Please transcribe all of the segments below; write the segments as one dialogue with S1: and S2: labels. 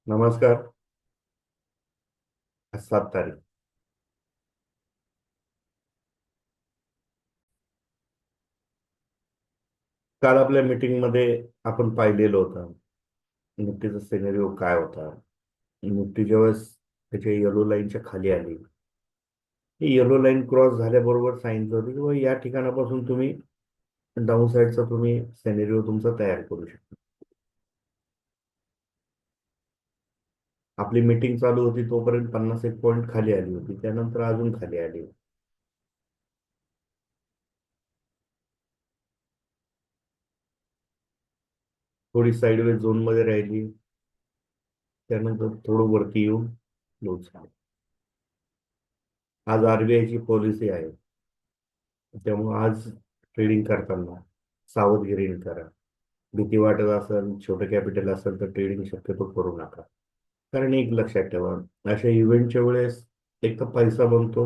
S1: नमस्कार. आज 7 तारीख. काल आपल्या मीटिंगमध्ये आपण पाहिलेलं होतं निफ्टीचा सिनेरिओ काय होता. निफ्टी ज्यावेळेस त्याच्या येलो लाईनच्या खाली आली, ही येलो लाईन क्रॉस झाल्याबरोबर सांगितलं होतं की बुवा या ठिकाणापासून तुम्ही डाऊन साईडचा तुम्ही सिनेरिओ तुमचा तयार करू शकता. आपली मीटिंग चालू होती तोपर्यंत 51 पॉईंट खाली आली होती, त्यानंतर अजून खाली आली. थोडी साईडवेज झोनमध्ये राहिली, त्यानंतर थोडं वरती येऊन क्लोज झाली. आज आरबीआयची पॉलिसी आहे, त्यामुळे आज ट्रेडिंग करताना सावधगिरीने करा. भीती वाटत असेल, छोटं कॅपिटल असेल तर ट्रेडिंग शक्यतो करू नका. कारण एक लक्षात ठेवा, अशा इव्हेंटच्या वेळेस एक तर पैसा बनतो,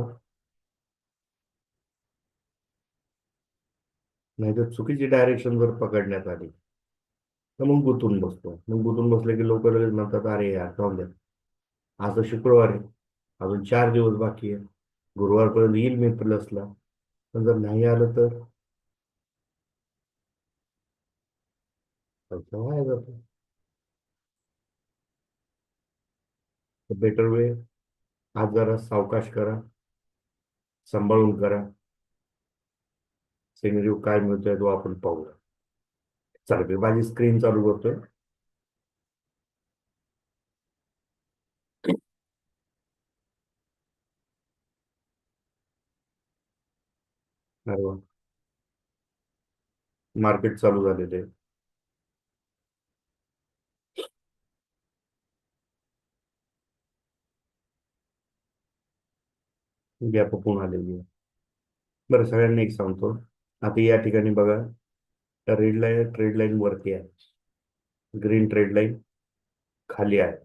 S1: नाहीतर चुकीची डायरेक्शन जर पकडण्यात आली तर मग गुंतून बसतो. मग गुंतून बसले की लोक लगेच म्हणतात, अरे यार जाऊन द्या, आज तर शुक्रवार आहे, अजून 4 दिवस बाकी आहे, गुरुवारपर्यंत येईल मी प्लसला. पण जर नाही आलं तर पैसा वाया जातो. तर बेटर वे, आज जरा सावकाश करा, सांभाळून करा. सिनेरिओ काय मिळतोय तो आपण पाहूया. चला मी माझी स्क्रीन चालू करतोय. अरे वा. मार्केट चालू झालेले, गॅप पण आलेली आहे. बरं, सगळ्यांना एक सांगतो, आता या ठिकाणी बघा, रेड लाईन ट्रेड लाईन वरती आहे, ग्रीन ट्रेड लाईन खाली आहे.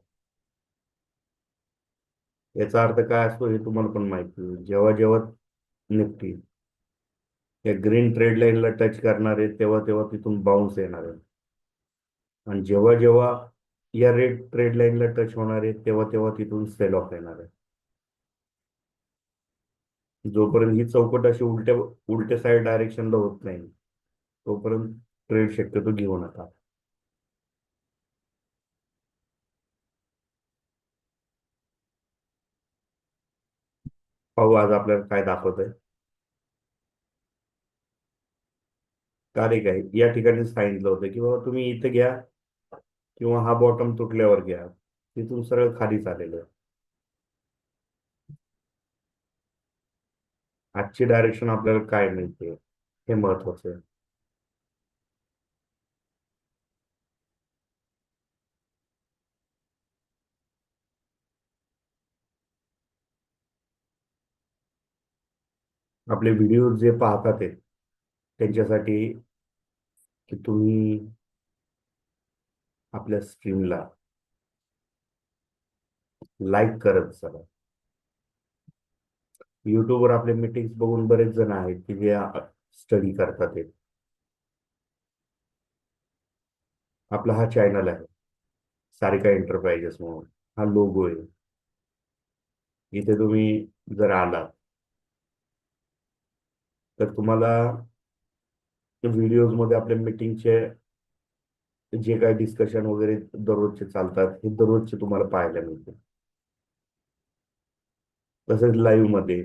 S1: याचा अर्थ काय असतो हे तुम्हाला पण माहिती आहे. जेव्हा जेव्हा निफ्टी या ग्रीन ट्रेड लाईनला टच करणार आहे तेव्हा तेव्हा तिथून बाउन्स येणार आहे, आणि जेव्हा जेव्हा या रेड ट्रेड लाईनला टच होणार आहे तेव्हा तेव्हा तिथून सेल ऑफ येणार आहे. जोपर्यंत ही चौकट अशी उलट्या उलट्या साईड डायरेक्शनला होत नाही तोपर्यंत ट्रेड शक्यतो घेऊ नका. पाहू आज आपल्याला काय दाखवत आहे. तारीख आहे, या ठिकाणी सांगितलं होतं की बाबा तुम्ही इथे घ्या किंवा हा बॉटम तुटल्यावर घ्या, तिथून सरळ खाली चाललेलं आहे. आजची डायरेक्शन आपल्याला काय मिळते हे महत्वाचं आहे. आपले व्हिडिओ जे पाहतात ते त्यांच्यासाठी की तुम्ही आपल्या स्ट्रीमला लाईक करत चला. युट्यूबवर आपले मीटिंग्स बघून बरेच जण आहेत की जे स्टडी करतात ते. आपला हा चॅनल आहे, सारिका एंटरप्राइजेस म्हणून हा लोगो आहे. इथे तुम्ही जर आलात तर तुम्हाला व्हिडिओज मध्ये आपल्या मीटिंगचे जे काही डिस्कशन वगैरे दररोजचे चालतात हे दररोजचे तुम्हाला पाहायला मिळते. तसेच लाईव्ह मध्ये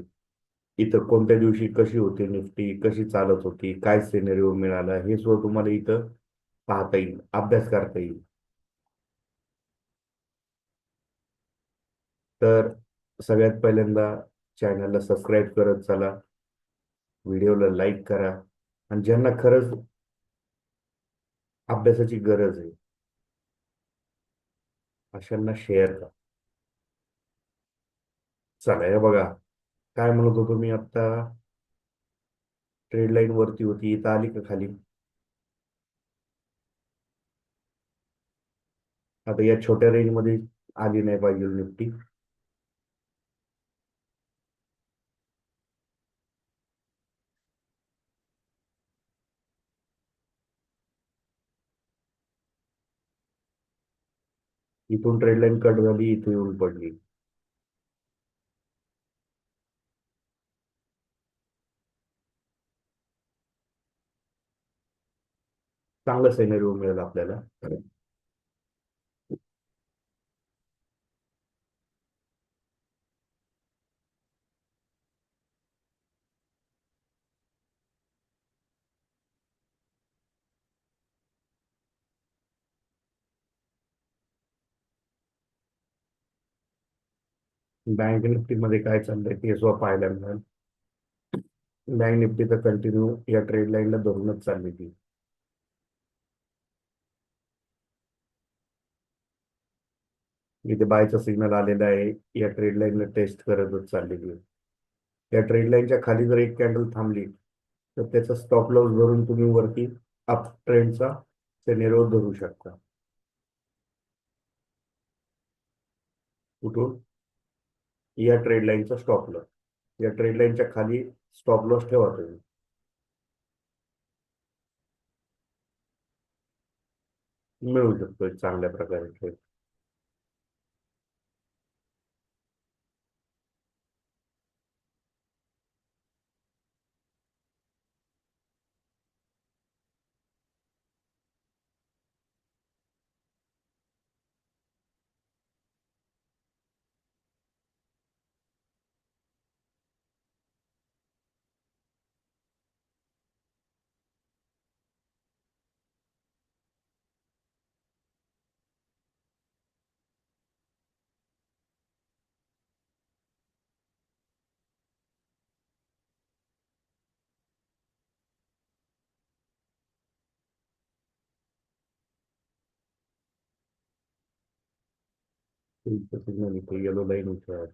S1: इथं कोणत्या दिवशी कशी होती निफ्टी, कशी चालत होती, काय सिनेरिओ मिळाला, हे सुद्धा तुम्हाला इथं पाहता येईल, अभ्यास करता येईल. तर सगळ्यात पहिल्यांदा चॅनलला सबस्क्राईब करत चला, व्हिडिओला लाईक करा, आणि ज्यांना खरंच अभ्यासाची गरज आहे अशांना शेअर करा. चला हे बघा, काय म्हणत होतो मी आता, ट्रेड लाईन वरती होती, इथं आली का खाली. आता या छोट्या रेंज मध्ये आली नाही पाहिजे निफ्टी. इथून ट्रेड लाईन कट झाली, इथे येऊन पडली. चांगला सिनेरिओ मिळेल आपल्याला. बँक निफ्टी मध्ये काय चाललंय ते सुद्धा पाहायला मिळेल. बँक निफ्टी तर कंटिन्यू या ट्रेड लाईनला धरूनच चालली ती. इथे बायचा सिग्नल आलेला आहे, या ट्रेड लाईनला टेस्ट करतच चाललेली आहे. या ट्रेड लाईनच्या खाली जर एक कॅन्डल थांबली तर त्याचा स्टॉप लॉस धरून तुम्ही वरती अप ट्रेंडचा सिनेरिओ धरू शकता. कुठून? या ट्रेड लाईनचा स्टॉप लॉस. या ट्रेड लाईनच्या खाली स्टॉप लॉस ठेवा तुम्ही. मिळू शकतो एक चांगल्या प्रकारे ट्रेड. सिग्नल इथे येलो लाईन इथे आहे.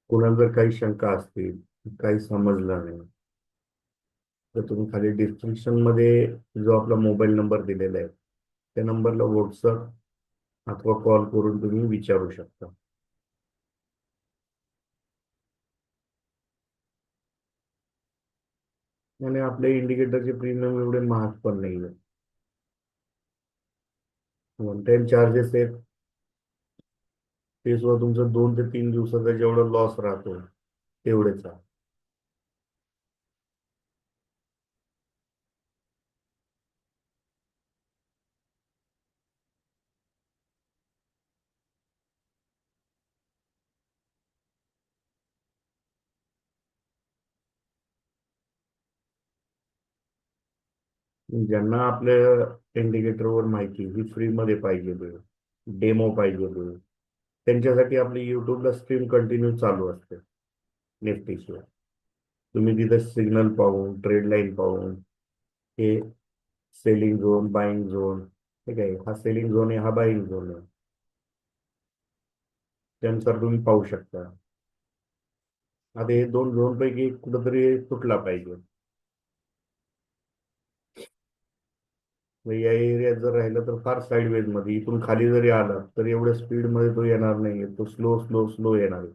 S1: कोणाला जर काही शंका असतील, काही समजलं नाही, तर तुम्ही खाली डिस्क्रिप्शन मध्ये जो आपला मोबाईल नंबर दिलेला आहे त्या नंबरला व्हॉट्सअप अथवा कॉल करून तुम्ही विचारू शकता. आणि आपल्या इंडिकेटरचे प्रीमियम एवढे महाग पण नाही आहे. वन टाइम चार्जेस आहेत, ते सुद्धा तुमचं 2 ते 3 दिवसाचा जेवढा लॉस राहतो तेवढेच आहे. ज्यांना आपल्या इंडिकेटरवर माहिती ही फ्रीमध्ये पाहिजे, डेमो पाहिजे, त्यांच्यासाठी आपली युट्यूबला स्ट्रीम कंटिन्यू चालू असते निफ्टीशिवाय. तुम्ही तिथे सिग्नल पाहून, ट्रेड लाईन पाहून हे सेलिंग झोन, बाईंग झोन. ठीक आहे, हा सेलिंग झोन आहे, हा बाईंग झोन आहे. त्यानुसार तुम्ही पाहू शकता. आता हे दोन झोन पैकी एक कुठंतरी तुटला पाहिजे. मग या एरियात जर राहिलं तर फार साईडवेज मध्ये, इथून खाली जरी आला तर एवढ्या स्पीड मध्ये तो येणार नाही, तो स्लो स्लो स्लो येणार आहे.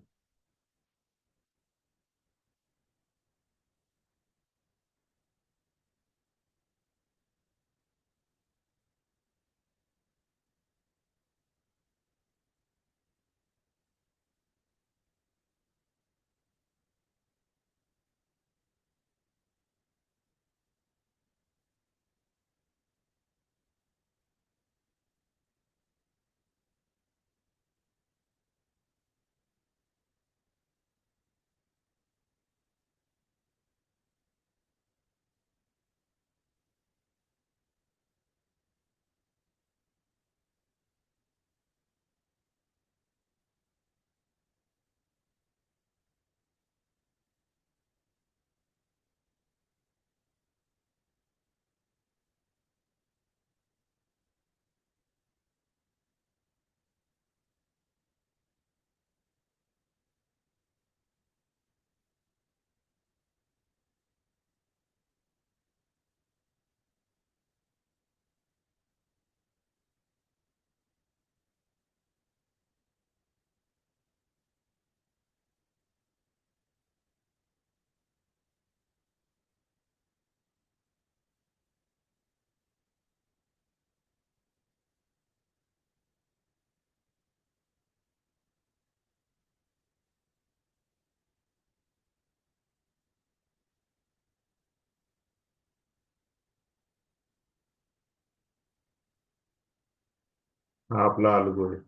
S1: हा आपला अल्गो आहे.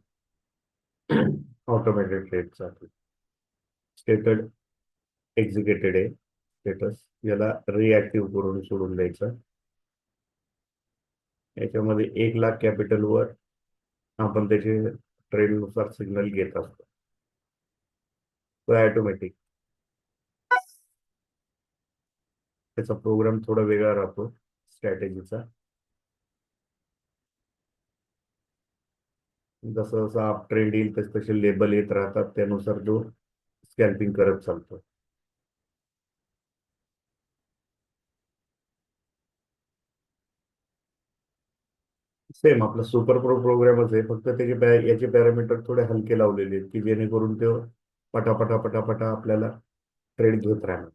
S1: ऑटोमेटेड ट्रेडसाठी स्टेटड एक्झिक्युटेड आहे स्टेटस. याला रिॲक्टिव्ह करून सोडून द्यायचं. याच्यामध्ये 1 लाख कॅपिटलवर आपण त्याचे ट्रेडनुसार सिग्नल घेत असतो. तो ऑटोमॅटिक. त्याचा प्रोग्राम थोडा वेगळा राहतो स्ट्रॅटेजीचा. जसं जसं अप ट्रेंड येईल तसे तसे लेबल येत राहतात, त्यानुसार तो स्कॅल्पिंग करत चालतो. सेम आपला सुपर प्रो प्रोग्रामच आहे, फक्त त्याचे याचे पॅरामीटर थोडे हलके लावलेले आहेत की जेणेकरून ते पटापटा पटापटा आपल्याला ट्रेड घेत राहणार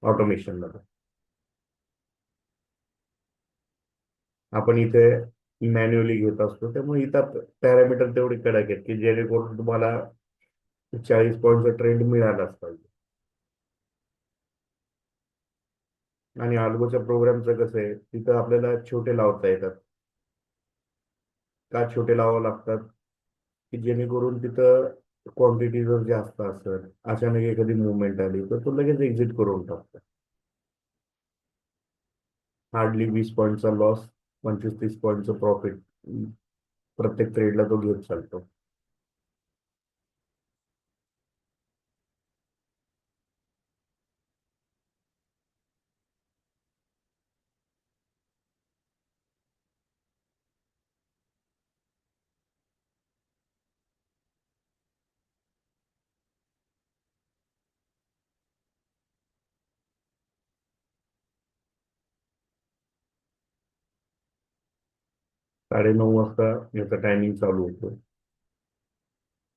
S1: ऑटोमेशन मध्ये. आपण इथे मॅन्युअली घेत असतो, त्यामुळे इथं पॅरामीटर तेवढे कडक आहेत की जेणेकरून तुम्हाला 40 पॉईंटचा ट्रेंड मिळालाच पाहिजे. आणि अल्गोच्या प्रोग्रामचं कसं आहे, तिथं आपल्याला छोटे लावता येतात. का छोटे लावावं लागतात? की जेणेकरून तिथं क्वांटिटी जर जास्त असेल, अचानक एखादी मुवमेंट आली तर तो लगेच एक्झिट करून टाकतो. हार्डली 20 पॉईंटचा लॉस, 25-30 पॉईंटचं प्रॉफिट प्रत्येक ट्रेडला तो घेत चालतो. 9:30 वाजता याचा टायमिंग चालू होतो.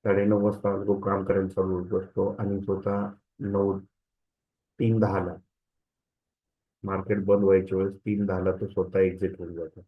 S1: 9:30 वाजता तो काम करायला चालू होत असतो आणि स्वतः 9:03-10ला मार्केट बंद व्हायच्या वेळेस 3:10ला तो स्वतः एक्झिट होऊन जातो.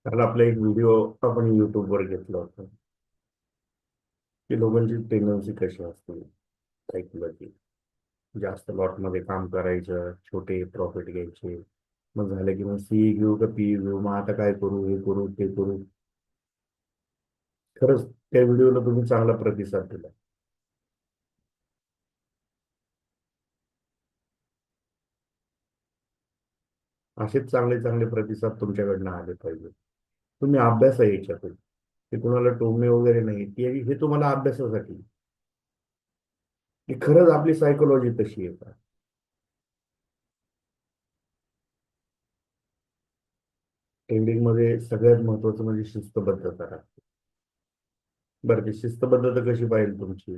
S1: काल आपला एक व्हिडिओ आपण युट्यूबवर घेतला होता. की लोकांची टेंडन्सी कशी असते सायकोलॉजी, जास्त लॉटमध्ये काम करायचं, छोटे प्रॉफिट घ्यायचे, मग झालं की मग सी घेऊ का पी घेऊ, मग आता काय करू, हे करू ते करू. खरंच त्या व्हिडिओला तुम्ही चांगला प्रतिसाद दिला. असेच चांगले चांगले प्रतिसाद तुमच्याकडनं आले पाहिजे. तुम्ही अभ्यास आहे याच्यातून, ते कुणाला टोमणे वगैरे नाही, ते हे तुम्हाला अभ्यासासाठी, की खरंच आपली सायकोलॉजी तशी आहे का. ट्रेडिंग मध्ये सगळ्यात महत्वाचं म्हणजे शिस्तबद्धता राहते. बरं, ती शिस्तबद्धता कशी पाहिजे तुमची.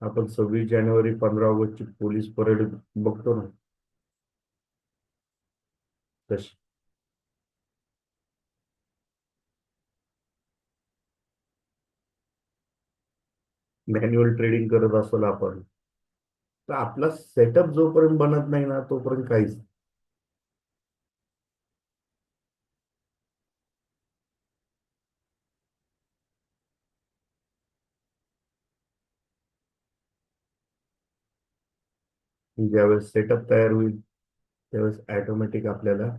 S1: आपण 26 जानेवारी 15 ऑगस्टची पोलीस परेड बघतो ना, तशी. मॅन्युअल ट्रेडिंग करत असतो आपण, तर आपला सेटअप जोपर्यंत बनत नाही ना तोपर्यंत काहीच नाही. ज्यावेळेस सेटअप तयार होईल त्यावेळेस ऑटोमॅटिक आपल्याला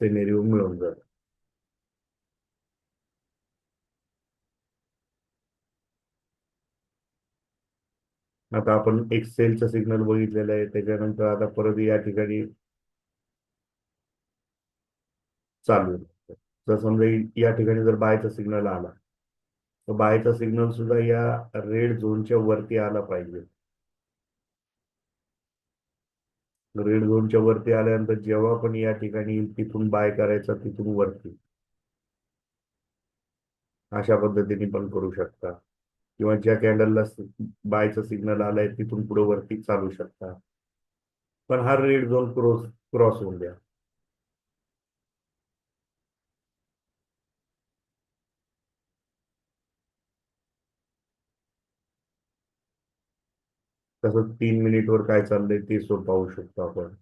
S1: सिनेरिओ मिळून जाईल. आता आपण एक सेलचं सिग्नल बघितलेलं आहे, त्याच्यानंतर आता परत या ठिकाणी चालू आहे. जर समजा या ठिकाणी जर बायचा सिग्नल आला, तर बायचा सिग्नल सुद्धा या रेड झोनच्या वरती आला पाहिजे. रेड झोनच्या वरती आल्यानंतर जेव्हा पण या ठिकाणी येईल, तिथून बाय करायचा, तिथून वरती. अशा पद्धतीने पण करू शकता, किंवा ज्या कॅन्डलला बायचा सिग्नल आलाय तिथून पुढे वरती चालू शकता. पण हा रेड झोन क्रॉस क्रॉस होऊन द्या. तसंच 3 मिनिटवर काय चाललंय ते पाहू शकतो आपण.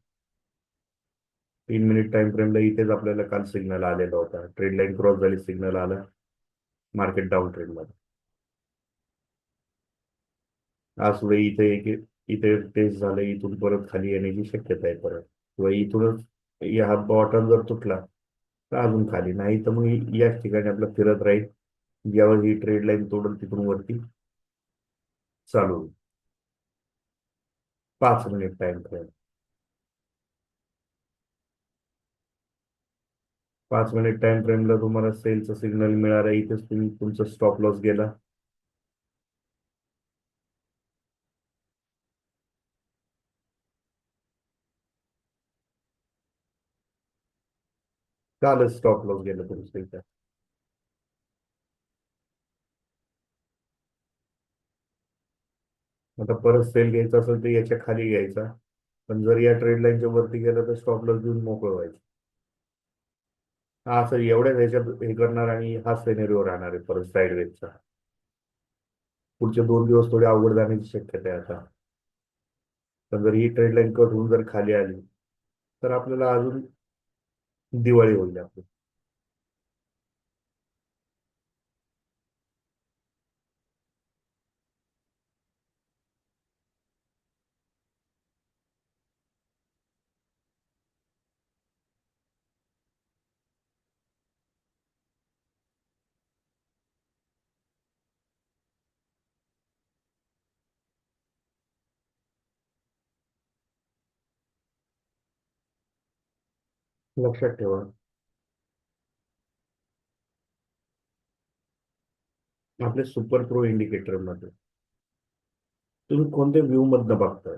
S1: 3 मिनिट टाइम फ्रेमला इथेच आपल्याला काल सिग्नल आलेला होता, ट्रेड लाईन क्रॉस झाली, सिग्नल आला, मार्केट डाऊन ट्रेंड मध्ये. आज सुद्धा इथे इथे टेस्ट झालं, इथून परत खाली येण्याची शक्यता आहे परत, किंवा इथूनच या बॉटम जर तुटला तर अजून खाली, नाही तर मग याच ठिकाणी आपलं फिरत राहील. ज्यावर ही ट्रेड लाईन तोडल तिथून वरती चालू होईल. 5 minute time frame. 5 minute time फ्रेमला तुम्हाला सेलचं सिग्नल मिळालं, इथेच तुम्ही तुमचा स्टॉप लॉस गेला. कालच स्टॉप लॉस गेला तुमचं इथं. आता परत सेल घ्यायचा असेल तर याच्या खाली घ्यायचा, पण जर या ट्रेड लाईनच्या वरती गेलं तर स्टॉप लॉस देऊन मोकळं व्हायचं. हा असं एवढ्याच ह्याच्यात हे करणार, आणि हा सिनेरिओ राहणार आहे परत साईडवेजचा. पुढचे 2 दिवस थोडे अवघड जाण्याची शक्यता आहे आता. पण जर ही ट्रेड लाईन कट होऊन जर खाली आली तर आपल्याला अजून दिवाळी होईल आपली. लक्षात ठेवा, आपले सुपर प्रो इंडिकेटर मध्ये तुम्ही कोणत्या व्ह्यू मधनं बघताय.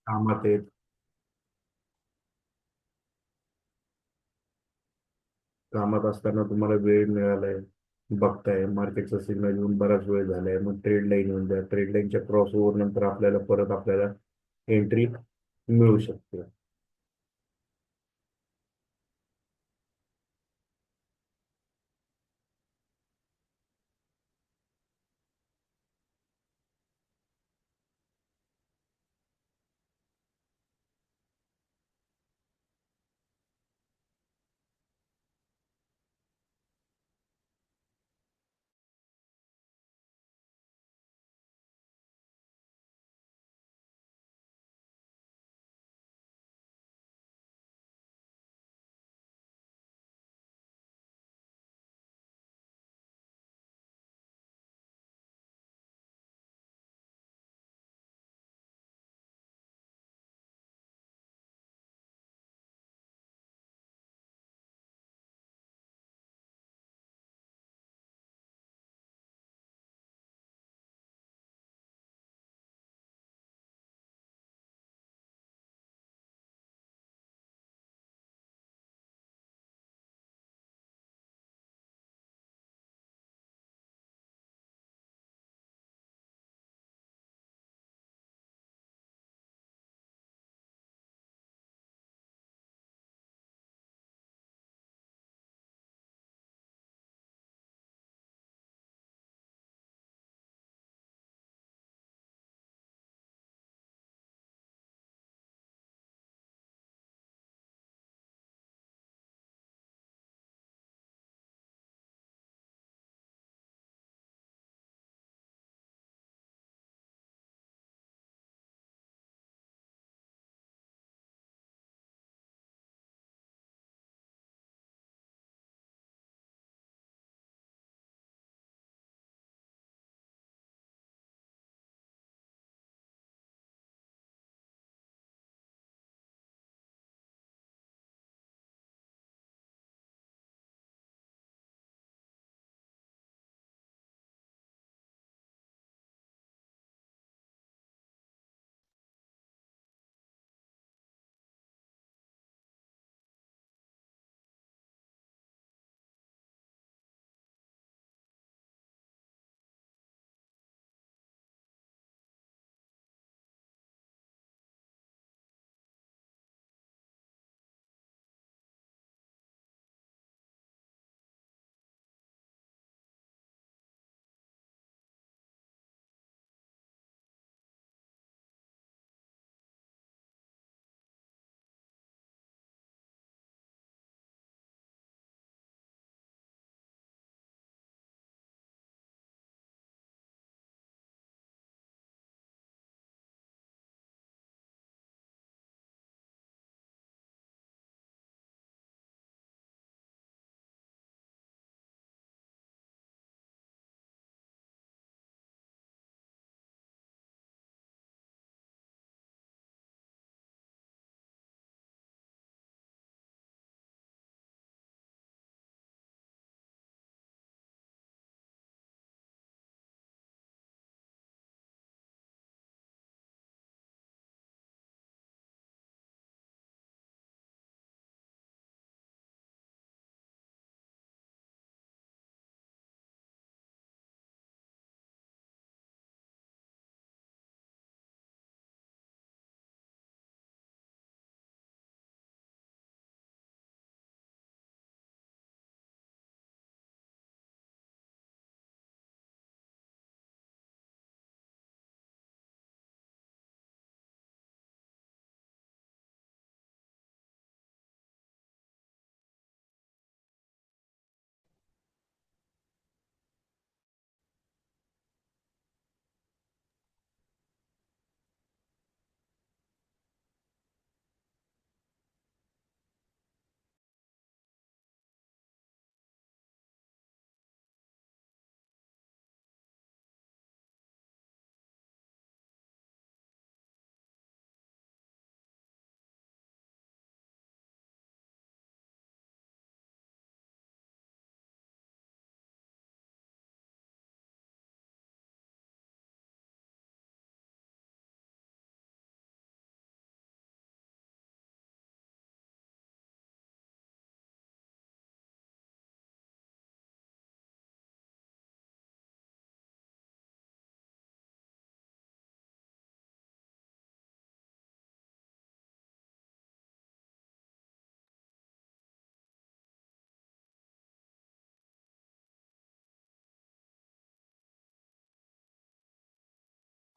S1: कामात आहेत, कामात असताना तुम्हाला वेळ मिळालाय, बघताय मार्केटचा सिग्नल येऊन बराच वेळ झालाय, मग ट्रेड लाईन येऊन द्या, ट्रेड लाईनच्या क्रॉस ओव्हर नंतर आपल्याला परत आपल्याला एंट्री मिळू शकते.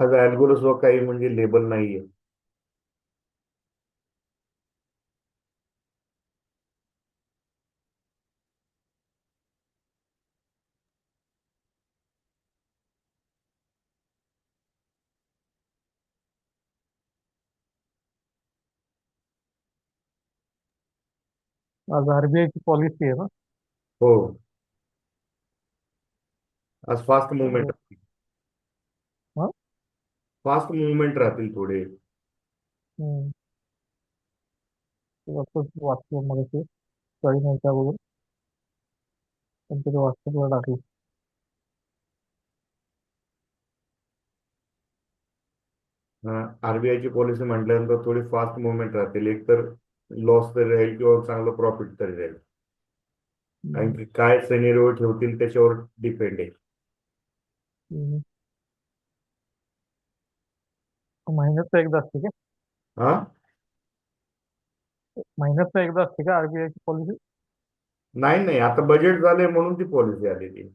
S1: आज अल्गोरिदम काही म्हणजे लेबल नाहीये.
S2: आज आरबीआयची पॉलिसी आहे ना.
S1: हो. आज फास्ट
S2: हो.
S1: मुवमेंट,
S2: हा.
S1: फास्ट मुवमेंट राहतील थोडे.
S2: हम्म. ते असंच वाचलं मग ते कळी नव्हत्या अगोदर, पण ते व्हॉट्सअपला टाकलं.
S1: आरबीआयची पॉलिसी म्हटल्यानंतर थोडी फास्ट मुवमेंट राहतील, एक तर लॉस तरी राहील किंवा चांगलं प्रॉफिट तरी राहील. कारण
S2: हम्म.
S1: की काय सिनेरिओ ठेवतील त्याच्यावर डिपेंड आहे.
S2: हम्म. महिन्याचं एकदा असते का?
S1: हा.
S2: महिन्याचं एकदा असते का आरबीआयची पॉलिसी?
S1: नाही नाही, आता बजेट झाले म्हणून ती पॉलिसी आली ती.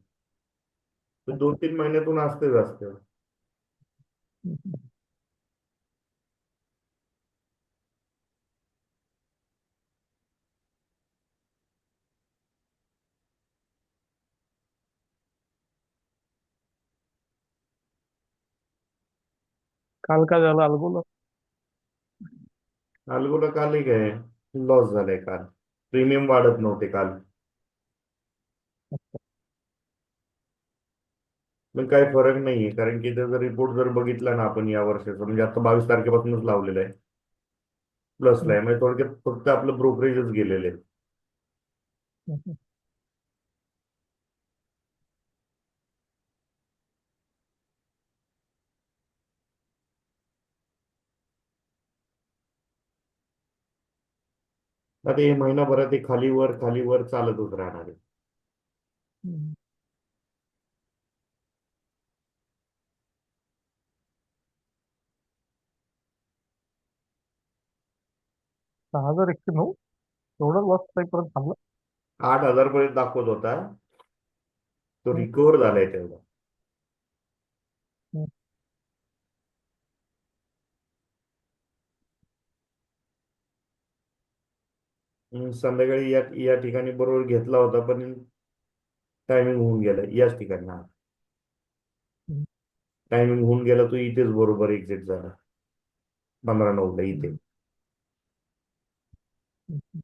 S1: ते
S2: अच्छा.
S1: 2-3 महिन्यातून असतेच असते.
S2: हम्म. काल काय झालं अल्गोला?
S1: अल्गोला काल एक आहे, लॉस झालाय काल. प्रीमियम वाढत नव्हते काल. पण काही फरक नाहीये, कारण की त्याचा रिपोर्ट जर बघितला ना आपण या वर्षाचा, म्हणजे आता 22 तारखेपासूनच लावलेला आहे, प्लसला
S2: हम्म.
S1: आहे. म्हणजे थोडक्यात फक्त आपलं ब्रोकरेजच गेलेले आहे.
S2: हम्म.
S1: आता हे महिनाभरात हे खाली वर चालतच राहणार आहे.
S2: हम्म. 6,109 एवढा लॉस पर्यंत थांबला.
S1: 8,000 पर्यंत दाखवत होता, तो
S2: हम्म.
S1: रिकवर झालाय तेवढा.
S2: हम्म.
S1: संध्याकाळी या या ठिकाणी बरोबर घेतला होता, पण टायमिंग होऊन गेला याच ठिकाणी. हा,
S2: हम्म.
S1: टायमिंग होऊन गेला, तो इथेच बरोबर एक्झिट झाला 15-9 ला इथे.
S2: हम्म. हम्म.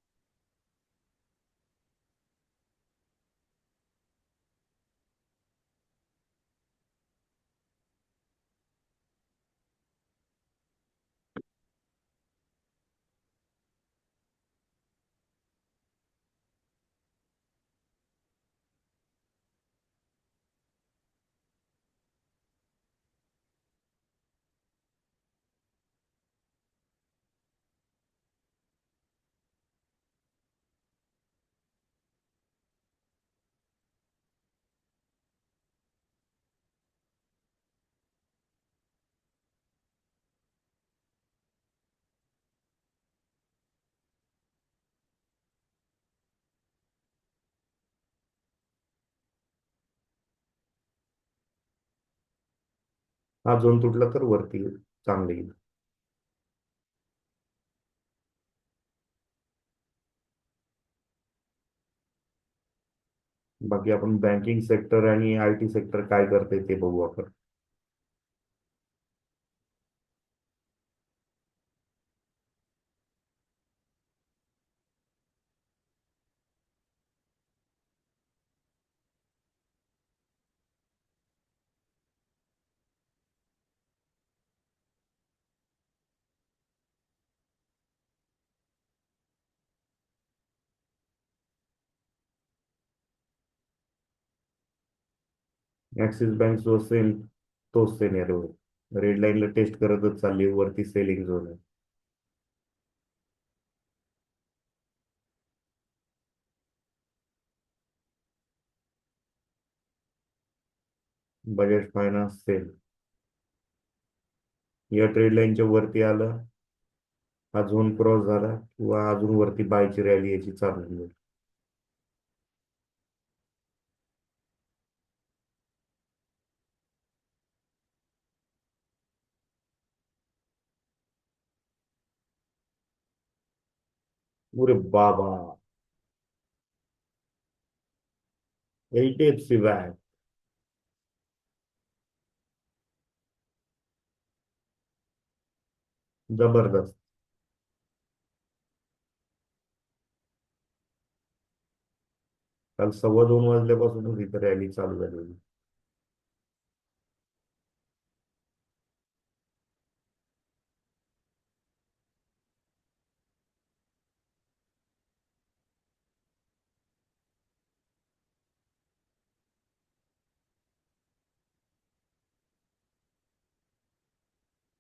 S1: हा झोन तुटला तर वरती चांगले येईल. बाकी आपण बँकिंग सेक्टर आणि आयटी सेक्टर काय करते ते बघू आपण. ऍक्सिस बँक जो असेल तोच सिनेरिओ, रेड लाईनला टेस्ट करतच चालली, वरती सेलिंग झोन आहे. बजाज फायनान्स सेल या ट्रेड लाईनच्या वरती आलं, हा झोन क्रॉस झाला किंवा अजून वरती बायची रॅली याची चालू होईल. अरे बाबा, HDFC बँक. जबरदस्त. काल 2:15 वाजल्यापासूनच इथं रॅली चालू झालेली.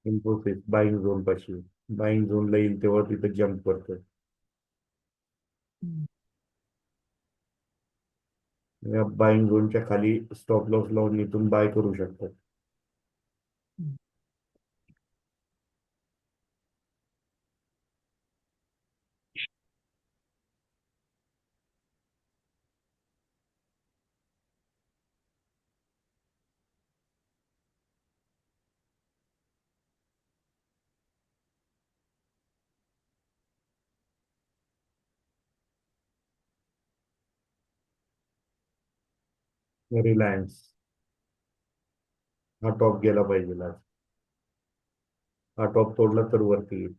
S1: इन्फोसिस बाईंग झोन पाशी. बाईंग झोनला येईल तेव्हा तिथं जम्प करतं.
S2: हम्म.
S1: या बाईंग झोनच्या खाली स्टॉप लॉस लावून इथून बाय करू शकतात.
S2: हम्म.
S1: रिलायन्स. हा टॉप गेला पाहिजे आज. हा टॉप तोडला तर वरती येईल.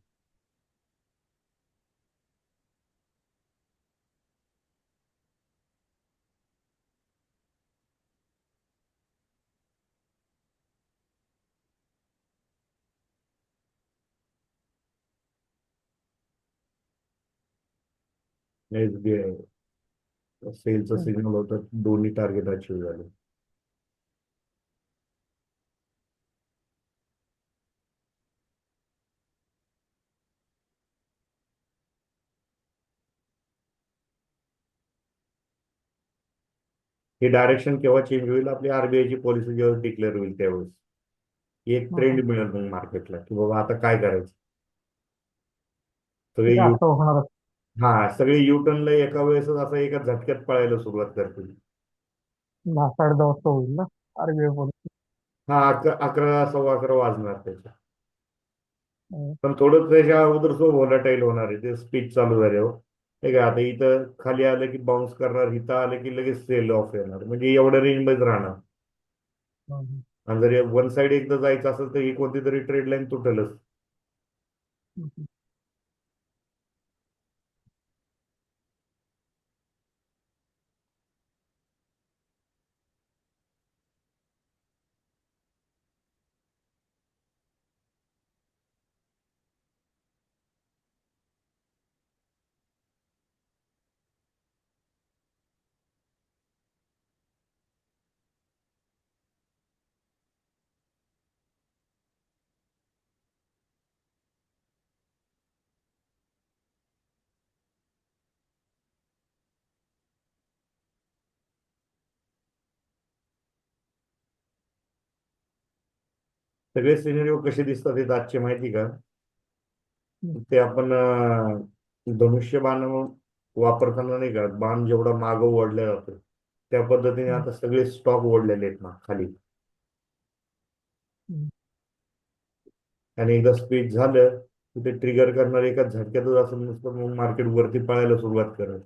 S1: SBI सेलचा
S2: हम्म.
S1: सिग्नल होता, दोन्ही टार्गेट अचीव्ह झाले. हे डायरेक्शन केव्हा चेंज होईल? आपली आरबीआयची पॉलिसी जेव्हा डिक्लेअर होईल त्यावेळेस एक
S2: हम्म.
S1: ट्रेंड मिळेल मग मार्केटला, की बाबा आता काय करायचं. सगळे
S2: ठीक आहे,
S1: यू
S2: असं होणारच.
S1: हा सगळे युटर्नला एका वेळेसच असं एका झटक्यात पळायला सुरुवात करतील.
S2: 10 साडे 10 वाजता होईल ना आरबीआय पॉलिसी.
S1: हा 11, 11:15 वाजणार त्याच्या. पण थोडं त्याच्या अगोदर सो व्होलाटाईल होणार आहे ते स्पीच चालू झाल्यावर. ठीक आहे, आता इथं खाली आलं की बाउन्स करणार, इथं आलं की लगेच सेल ऑफ येणार, म्हणजे एवढ्या रेंजमध्येच राहणार. आणि जर वन साइड एकदा जायचं असेल तर ही कोणती तरी ट्रेड लाईन तुटेलच. सगळे सिनेरिओ कसे दिसतात हे आजचे माहिती का? ते आपण धनुष्यबाण वापरताना नाही का, बाण जेवढा मागं ओढला जातो त्या पद्धतीने आता सगळे स्टॉक ओढलेले आहेत ना खाली. आणि एकदा स्पीच झालं की ते ट्रिगर करणार एका झटक्यातच असं नुसतं मग मार्केट वरती पळायला सुरुवात करत.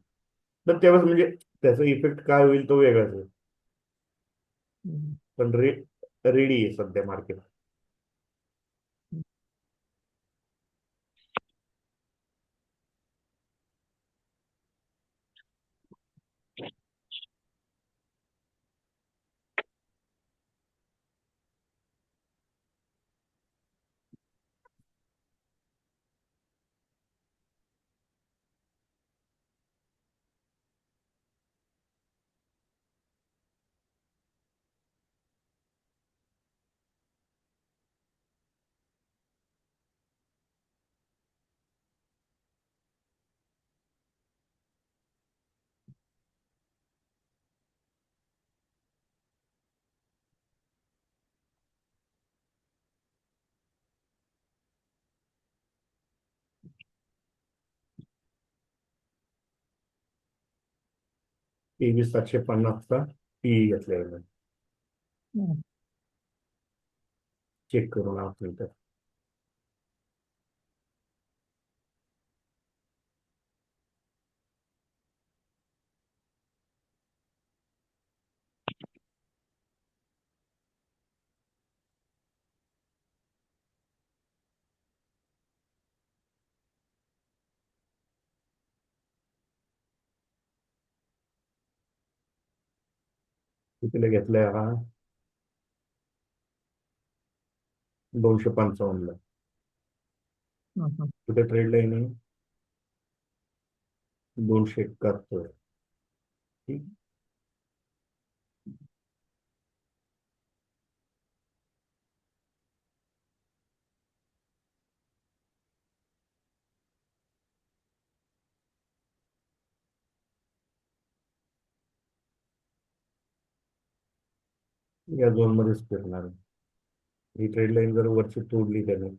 S1: तर त्यावेळेस म्हणजे त्याचा इफेक्ट काय होईल तो वेगळाच आहे. पण रेडी आहे सध्या मार्केट. 23,750चा पी घेतलेला चेक करून आपण तर. कितीला घेतलाय हा? 255 ला.
S2: हम्म.
S1: कुठे ट्रेड लाईन आहे? 271. ठीक. या झोन मध्येच फिरणार आहे. ही ट्रेड लाईन जर वरची तोडली त्याने,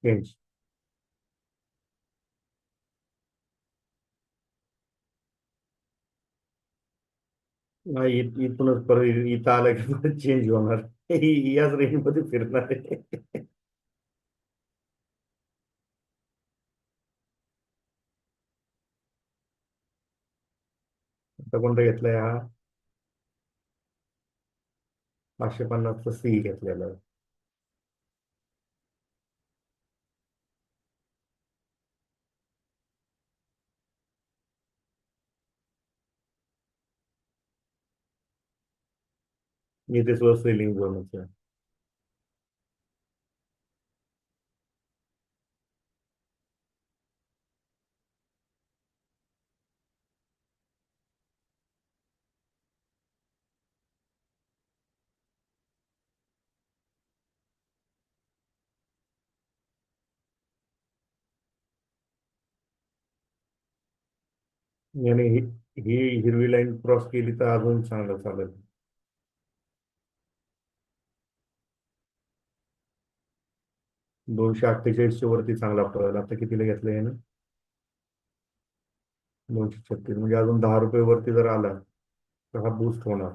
S1: चेंज. नाही, इथूनच परत इथं आलं की परत चेंज होणार. याच रेंज मध्ये फिरणार आहे. आता कोणता घेतलाय हा? 550चा सी घेतलेला आहे. इथे सुद्धा सेलिंग झोनच आहे. आणि ही हिरवी लाईन क्रॉस केली तर अजून चांगलं चालेल. 248च्या वरती चांगला पडेल. आता कितीला घेतलंय ना? 236, म्हणजे अजून 10 रुपये वरती जर आला तर हा बूस्ट होणार.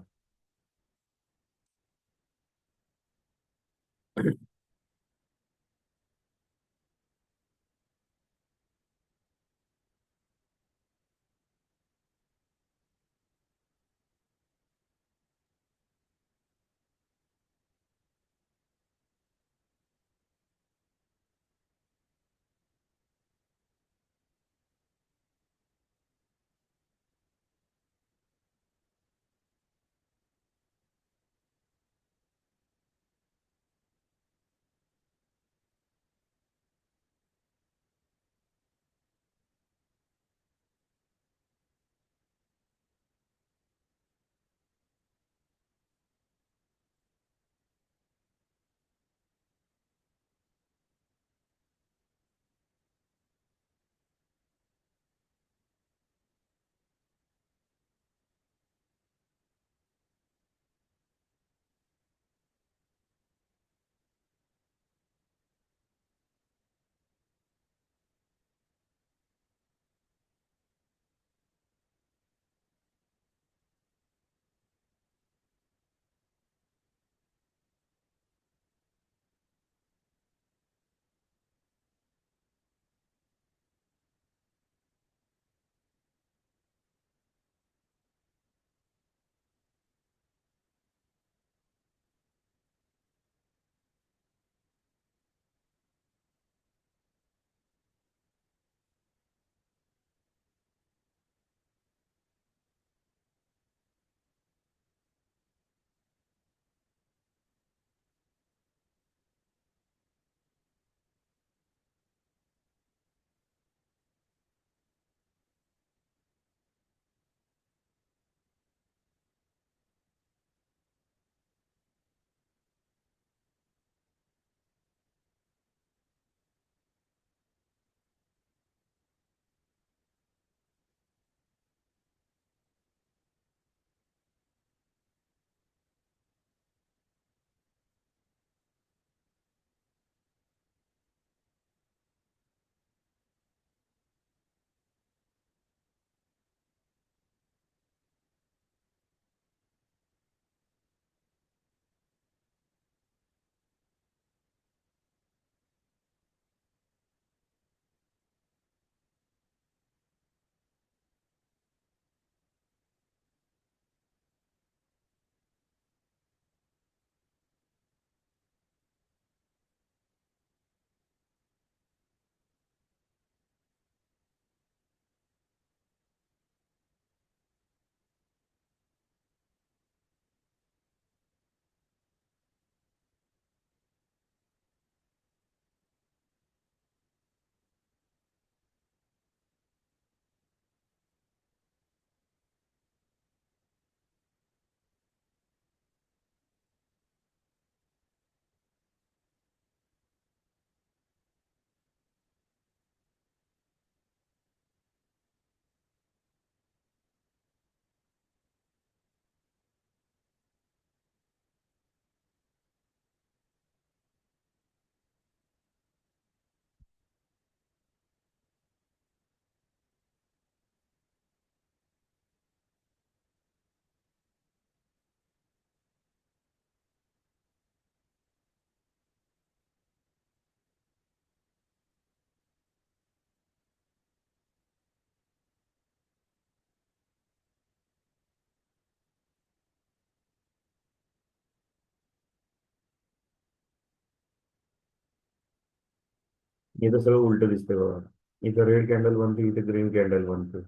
S1: इथं सगळं उलट दिसतंय बघा. इथं रेड कॅन्डल बनते, इथे ग्रीन कॅन्डल बनते.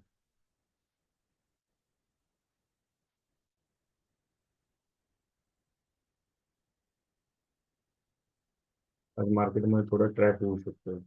S1: आज मार्केटमध्ये थोडं ट्रॅप होऊ शकतो.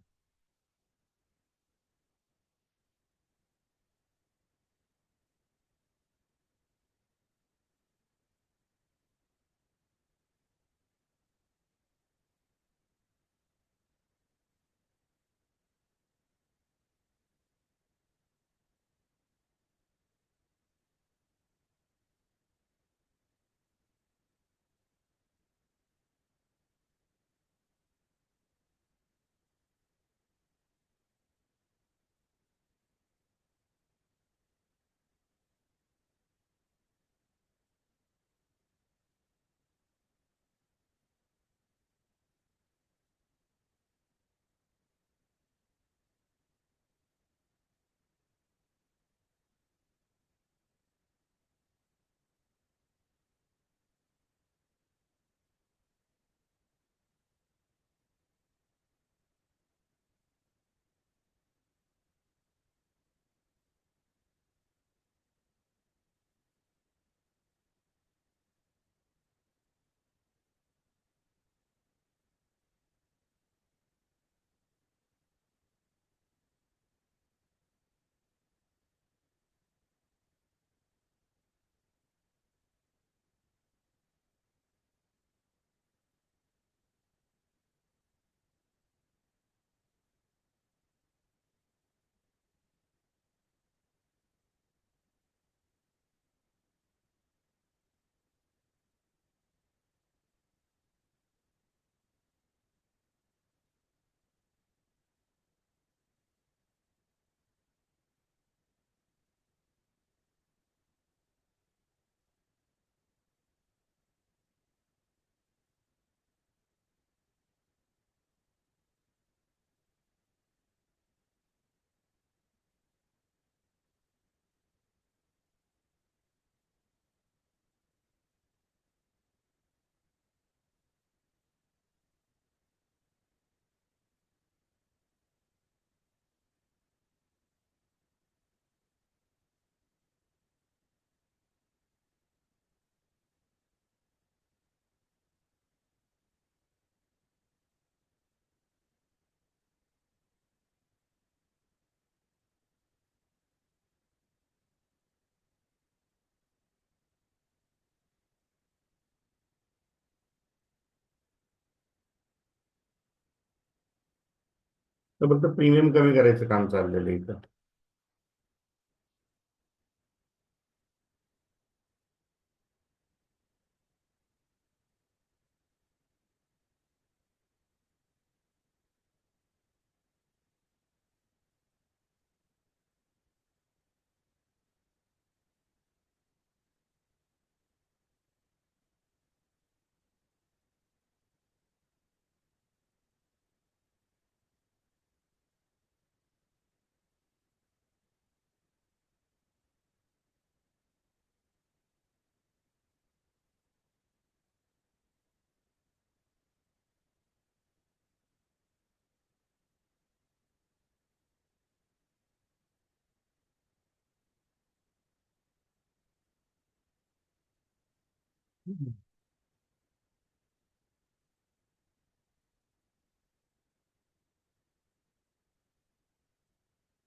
S1: तर फक्त प्रीमियम कमी करायचं काम चाललेलं आहे इथं.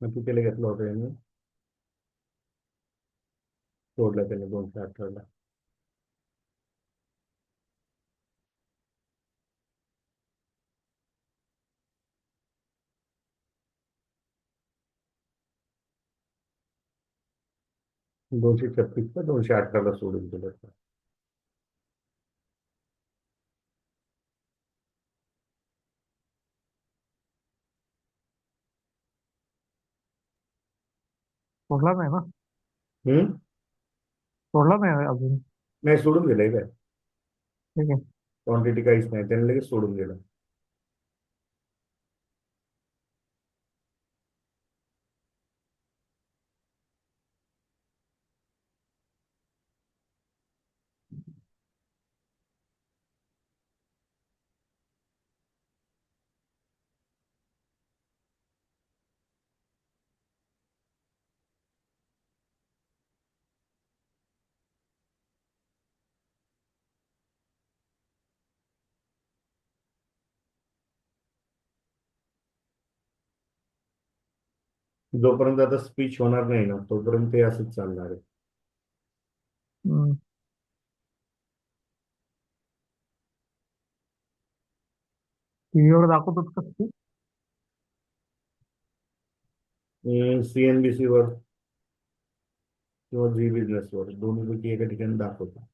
S1: मग कितीला घेतलं होतं यांनी? सोडलं त्याने 218ला. 236 का 218ला सोडून दिलं.
S2: सोडला नाही ना?
S1: हम्म.
S2: सोडला नाही अजून.
S1: नाही, सोडून दिलंय काय?
S2: ठीक आहे.
S1: क्वांटिटी काहीच नाही, त्याने लगेच सोडून दिलं. जोपर्यंत आता स्पीच होणार नाही ना तोपर्यंत ते असंच चालणार आहे.
S2: हम्म. टीव्हीवर दाखवतात का ते?
S1: CNBC वर किंवा झी बिझनेस वर दोन्हीपैकी एका ठिकाणी दाखवतो.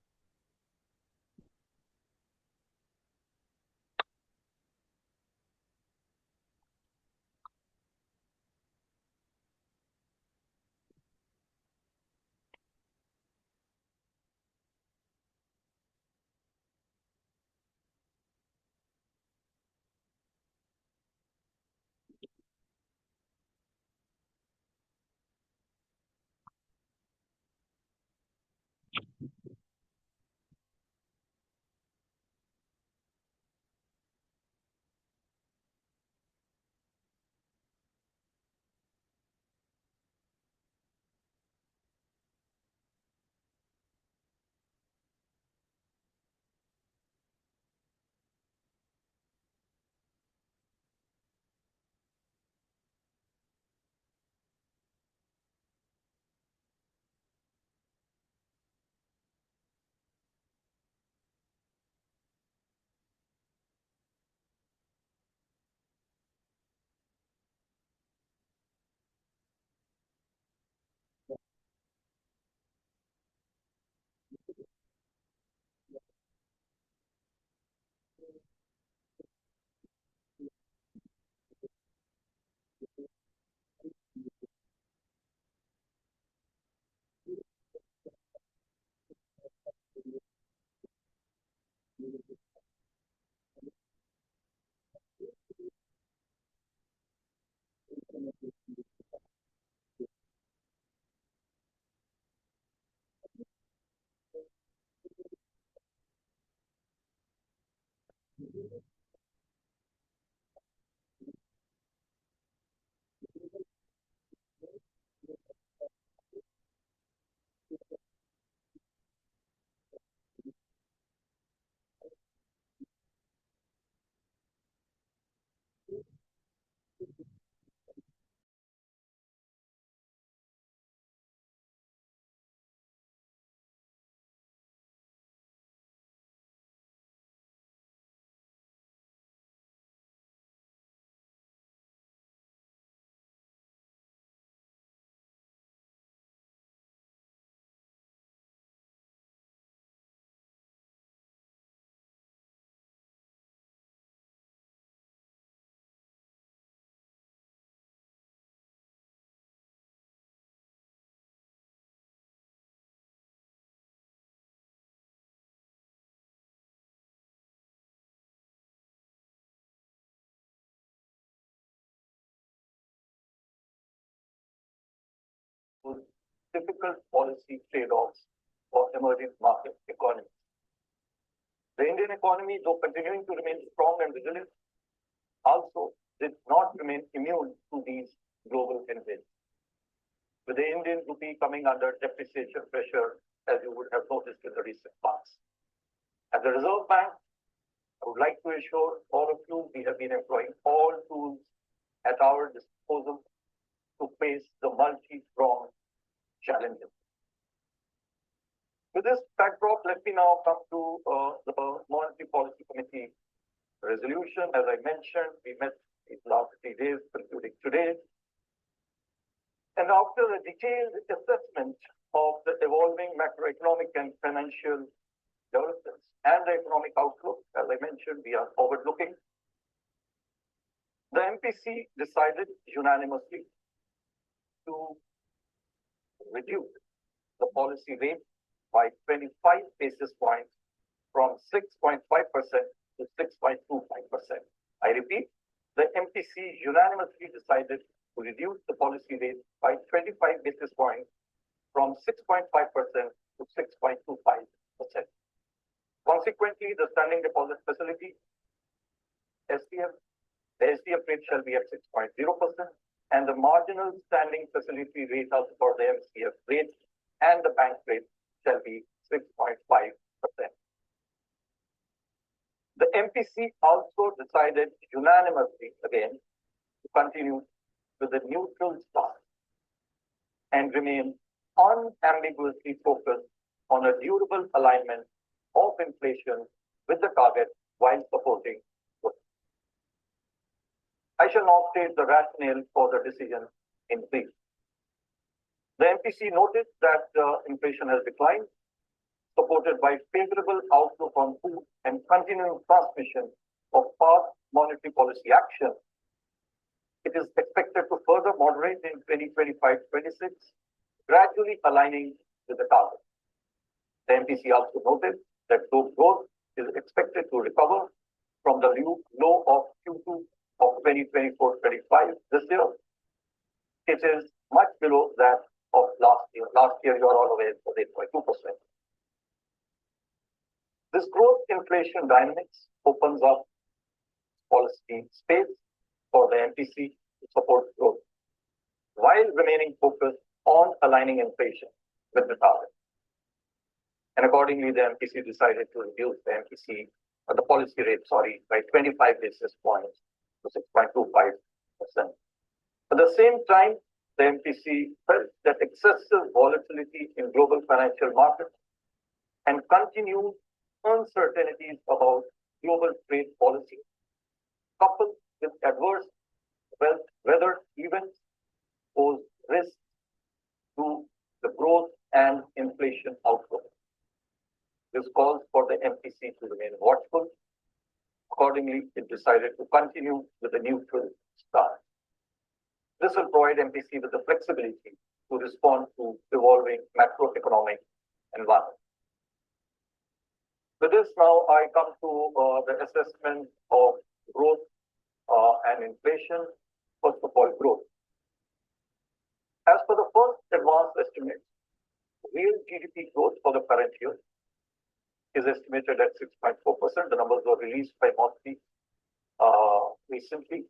S3: Difficult policy trade-offs for emerging market economies. The Indian economy, though continuing to remain strong and resilient, also did not remain immune to these global headwinds. With the Indian rupee coming under depreciation pressure, as you would have noticed in the recent past. At the Reserve Bank, I would like to assure all of you we have been employing all tools at our disposal to face the multi-pronged challenges. With this backdrop, let me now come to the Monetary Policy Committee resolution. As I mentioned, we met these last 3 days, concluding today. And after a detailed assessment of the evolving macroeconomic and financial developments and the economic outlook, as I mentioned, we are forward-looking. The MPC decided unanimously to reduce the policy rate by 25 basis points from 6.5% to 6.25%. I repeat, the MPC unanimously decided to reduce the policy rate by 25 basis points from 6.5% to 6.25%. Consequently, the standing deposit facility, SDF, the SDF rate shall be at 6.0%, and the marginal standing facility rate for the MCF rate and the bank rate shall be 6.5%. The MPC also decided unanimously again to continue with the neutral stance and remain unambiguously focused on a durable alignment of inflation with the target while supporting growth. I shall now state the rationale for the decision in brief. The MPC noted that inflation has declined, supported by favorable outlook on food and continuing transmission of past monetary policy action. It is expected to further moderate in 2025-26, gradually aligning with the target. The MPC also noted that though growth is expected to recover from the low of Q2 of 2024-25 this year, it is much below that of last year. Last year, you are all aware, it was 8.2%. This growth inflation dynamics opens up policy space for the MPC to support growth, while remaining focused on aligning inflation with the target. And accordingly, the MPC decided to reduce the policy rate, by 25 basis points to 6.25%. At the same time, the MPC felt that excessive volatility in global financial markets and continued uncertainties about global trade policy, coupled with adverse weather events, pose risks to the growth and inflation outlook. This calls for the MPC to remain watchful. Accordingly, it decided to continue with a neutral stance. This will provide MPC with the flexibility to respond to evolving macroeconomic environment. With this, now I come to the assessment of growth and inflation. First of all, growth. As per the first advanced estimate, real GDP growth for the current year is estimated at 6.4%. The numbers were released by Motley recently.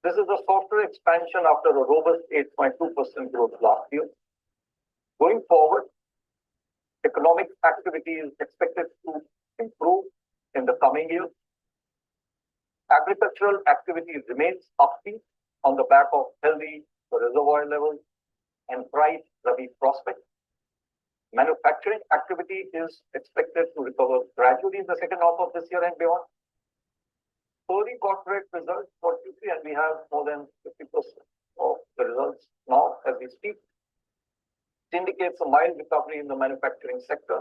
S3: This is a softer expansion after a robust 8.2% growth last year. Going forward, economic activity is expected to improve in the coming year. Agricultural activity remains upbeat on the back of healthy reservoir levels and bright Rabi prospects. Manufacturing activity is expected to recover gradually in the second half of this year and beyond. Early corporate results for Q3, and we have more than 50% of the results now as we speak, indicates a mild recovery in the manufacturing sector.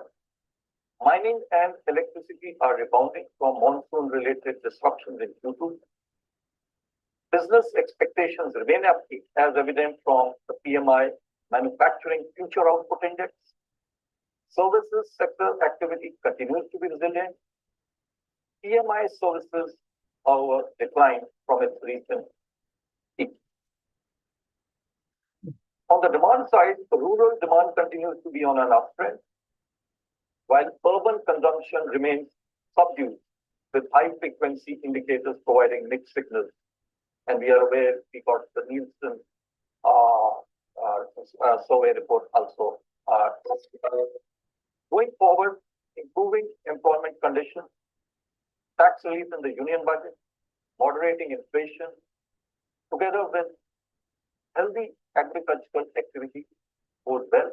S3: Mining and electricity are rebounding from monsoon-related disruptions in Q2. Business expectations remain upbeat, as evident from the PMI Manufacturing Future Output Index. Services sector activity continues to be resilient. PMI services, however, declined from its recent peak. On the demand side, the rural demand continues to be on an uptrend, while urban consumption remains subdued, with high-frequency indicators providing mixed signals. And we are aware we got the Nielsen survey report also. Going forward, improving employment conditions, tax relief in the union budget, moderating inflation, together with healthy agricultural activity, bode well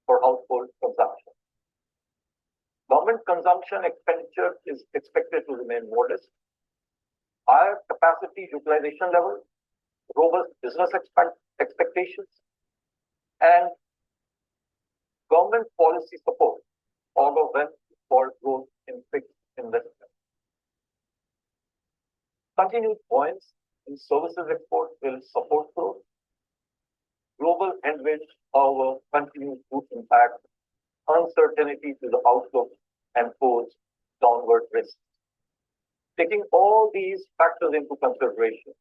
S3: for household consumption. Government consumption expenditure is expected to remain modest. Higher capacity utilization level, robust business expectations, and government policy support augur well for growth in fixed investment. Continued points in services export will support growth. Global headwinds, however, continue to impact uncertainty to the outlook and pose downward risks. Taking all these factors into consideration,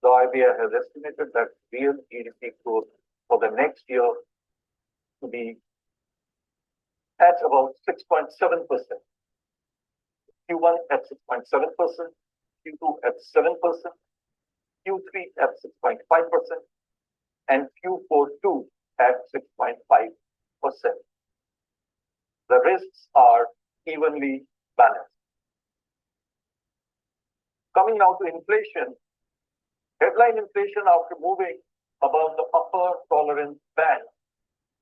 S3: the IBA has estimated that real GDP growth for the next year to be at about 6.7%. Q1 at 6.7%, Q2 at 7%, Q3 at 6.5%, and Q4 too at 6.5%. The risks are evenly balanced. Coming now to inflation, headline inflation after moving above the upper tolerance band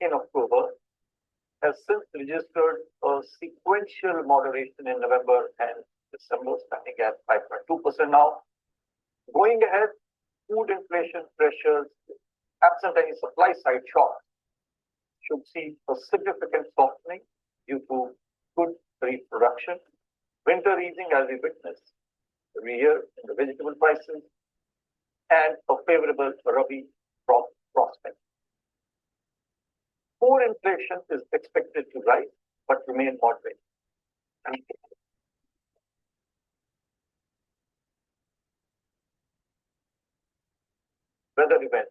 S3: in October, has since registered a sequential moderation in November and December, standing at 5.2% now. Going ahead, food inflation pressures, absent any supply side shocks, should see a significant softening due to good beef production, winter easing as we witness every year in the vegetable prices, and a favorable Rabi crop prospect. Core inflation is expected to rise but remain moderate. Weather event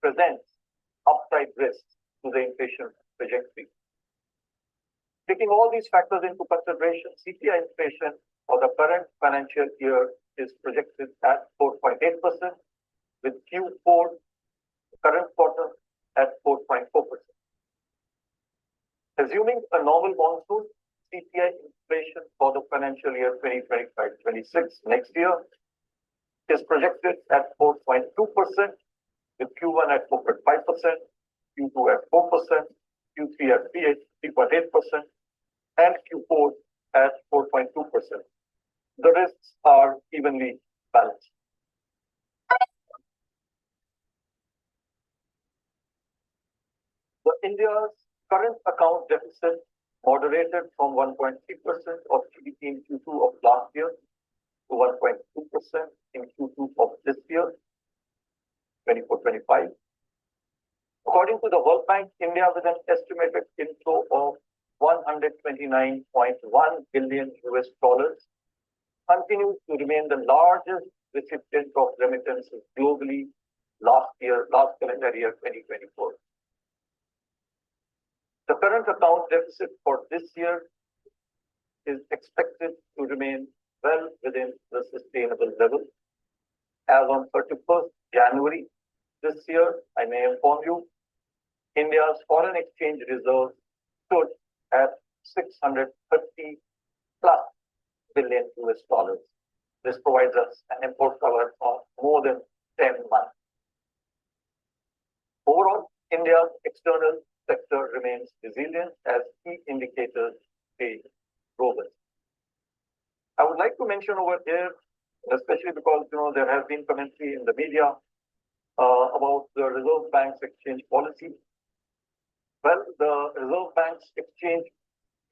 S3: presents upside risks to the inflation trajectory. Taking all these factors into consideration, CPI inflation for the current financial year is projected at 4.8%, with Q4 current quarter at 4.4%. Assuming a normal monsoon, CPI inflation for the financial year 2025-26 next year is projected at 4.2%, with Q1 at 4.5%, Q2 at 4%, Q3 at 3.8%, and Q4 at 4.2%. The risks are evenly balanced. India's current account deficit moderated from 1.3% of GDP in Q2 of last year to 1.2% in Q2 of this year, 24-25. According to the World Bank, India, with an estimated inflow of $129.1 billion, continues to remain the largest recipient of remittances globally last calendar year 2024. The current account deficit for this year is expected to remain well within the sustainable level. As on 31st January this year, I may inform you, India's foreign exchange reserves stood at 630 plus billion US dollars. This provides us an import cover of more than 10 months. Overall, India's external sector remains resilient as key indicators stay robust. I would like to mention over here, especially because there has been commentary in the media about the Reserve Bank's exchange policy. Well, the Reserve Bank's exchange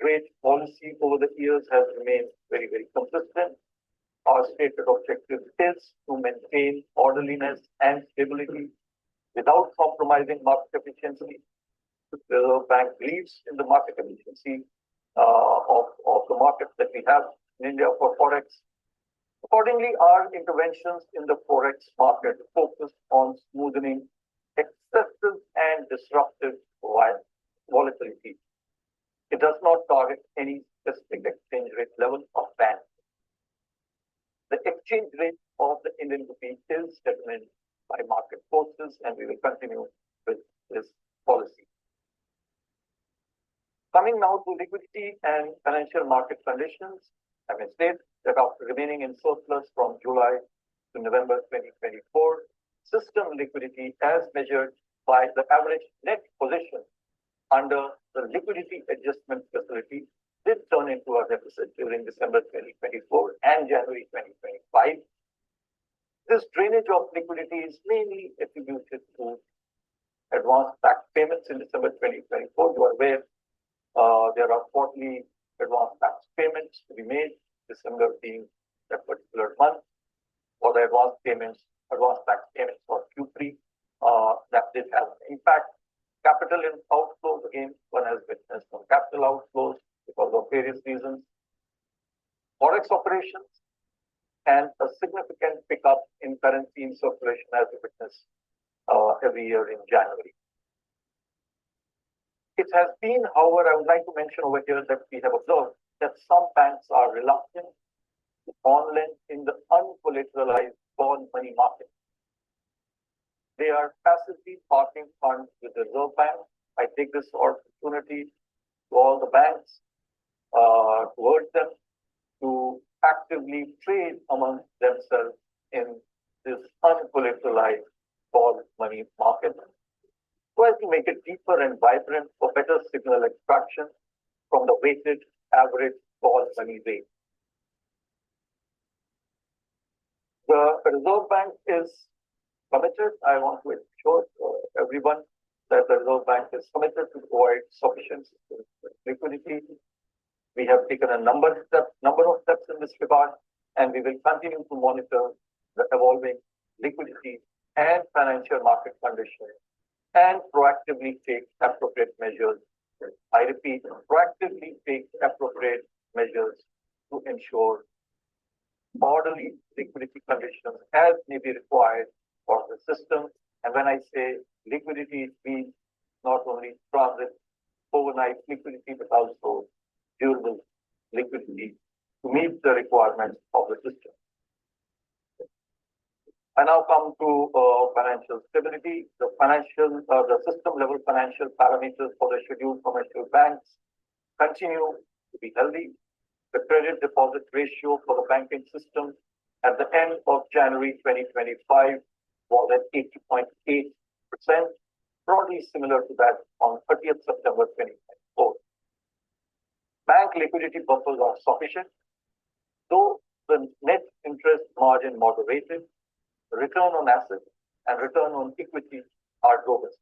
S3: rate policy over the years has remained very, very consistent. Our stated objective is to maintain orderliness and stability without compromising market efficiency. The Reserve Bank believes in the market efficiency of the markets that we have in India for Forex. Accordingly, our interventions in the Forex market focus on smoothing excessive and disruptive volatility. It does not target any specific exchange rate level of band. The exchange rate of the Indian rupee is determined by market forces, and we will continue with this policy. Coming now to liquidity and financial market conditions, I may state that after remaining in surplus from July to November 2024, system liquidity as measured by the average net position under the liquidity adjustment facility did turn into a deficit during December 2024 and January 2025. This drainage of liquidity is mainly attributed to advanced tax payments in December 2024. You are aware there are quarterly advanced tax payments to be made, December being that particular month. For the advanced tax payments for Q3, that did have an impact. Capital outflows, again, one has witnessed some capital outflows because of various reasons. Forex operations and a significant pickup in currency in circulation as we witness every year in January. It has been, however, I would like to mention over here that we have observed that some banks are reluctant to on-lend in the uncollateralized bond money market. They are passively parking funds with the Reserve Bank. I take this opportunity to all the banks to urge them to actively trade among themselves in this uncollateralized call money market, so as to make it deeper and vibrant for better signal extraction from the weighted average call money rate. The Reserve Bank is committed. I want to assure everyone that the Reserve Bank is committed to provide sufficient liquidity. We have taken a number of steps in this regard, and we will continue to monitor the evolving liquidity and financial market conditions and proactively take appropriate measures. I repeat, proactively take appropriate measures to ensure orderly liquidity conditions as may be required for the system. And when I say liquidity, it means not only transit overnight liquidity, but also durable liquidity to meet the requirements of the system. I now come to financial stability. The system level financial parameters for the scheduled commercial banks continue to be healthy. The credit deposit ratio for the banking system at the end of January 2025 was at 80.8%, broadly similar to that on 30th September 2024. Bank liquidity buffers are sufficient, though the net interest margin moderated, return on assets and return on equity are robust.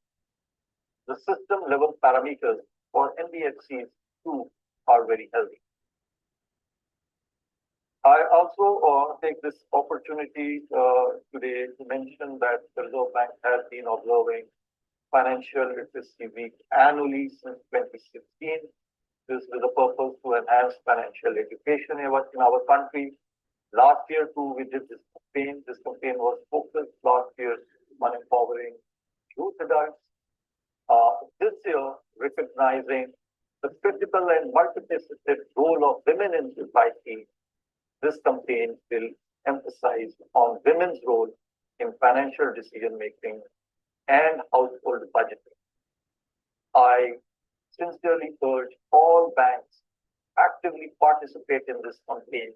S3: The system level parameters for NBFCs too are very healthy. I also take this opportunity today to mention that the Reserve Bank has been observing Financial Literacy Week annually since 2016. This is the purpose to enhance financial education in our country. Last year too, we did this campaign. This campaign was focused last year on empowering youth adults. This year, recognizing the critical and multifaceted role of women in society, this campaign will emphasize on women's role in financial decision making and household budgeting. I sincerely urge all banks actively participate in this campaign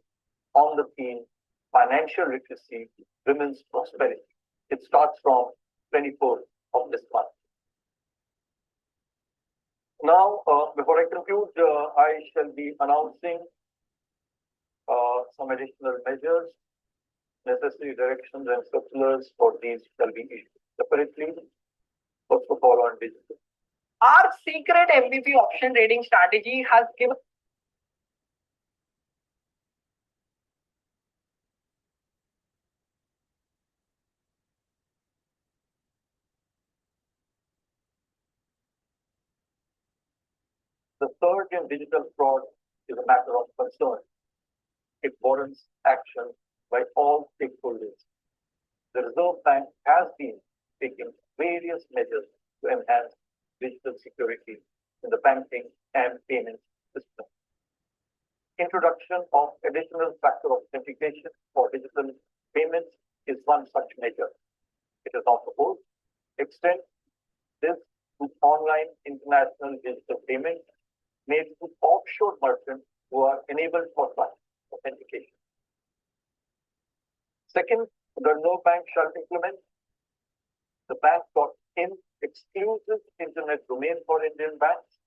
S3: on the theme Financial Literacy, Women's Prosperity. It starts from 24th of this month. Now, before I conclude, I shall be announcing some additional measures. Necessary directions and circulars for these shall be issued separately. First of all, on digital.
S4: Our secret MVP option trading strategy has given
S3: the surge in digital fraud is a matter of concern. It warrants action by all stakeholders. The Reserve Bank has been taking various measures to enhance digital security in the banking and payment system. Introduction of additional factor authentication for digital payments is one such measure. It is not proposed. Extend this to online international digital payments made to offshore merchants who are enabled for such authentication. Second, the Reserve Bank shall implement the bank.in exclusive internet domain for Indian banks.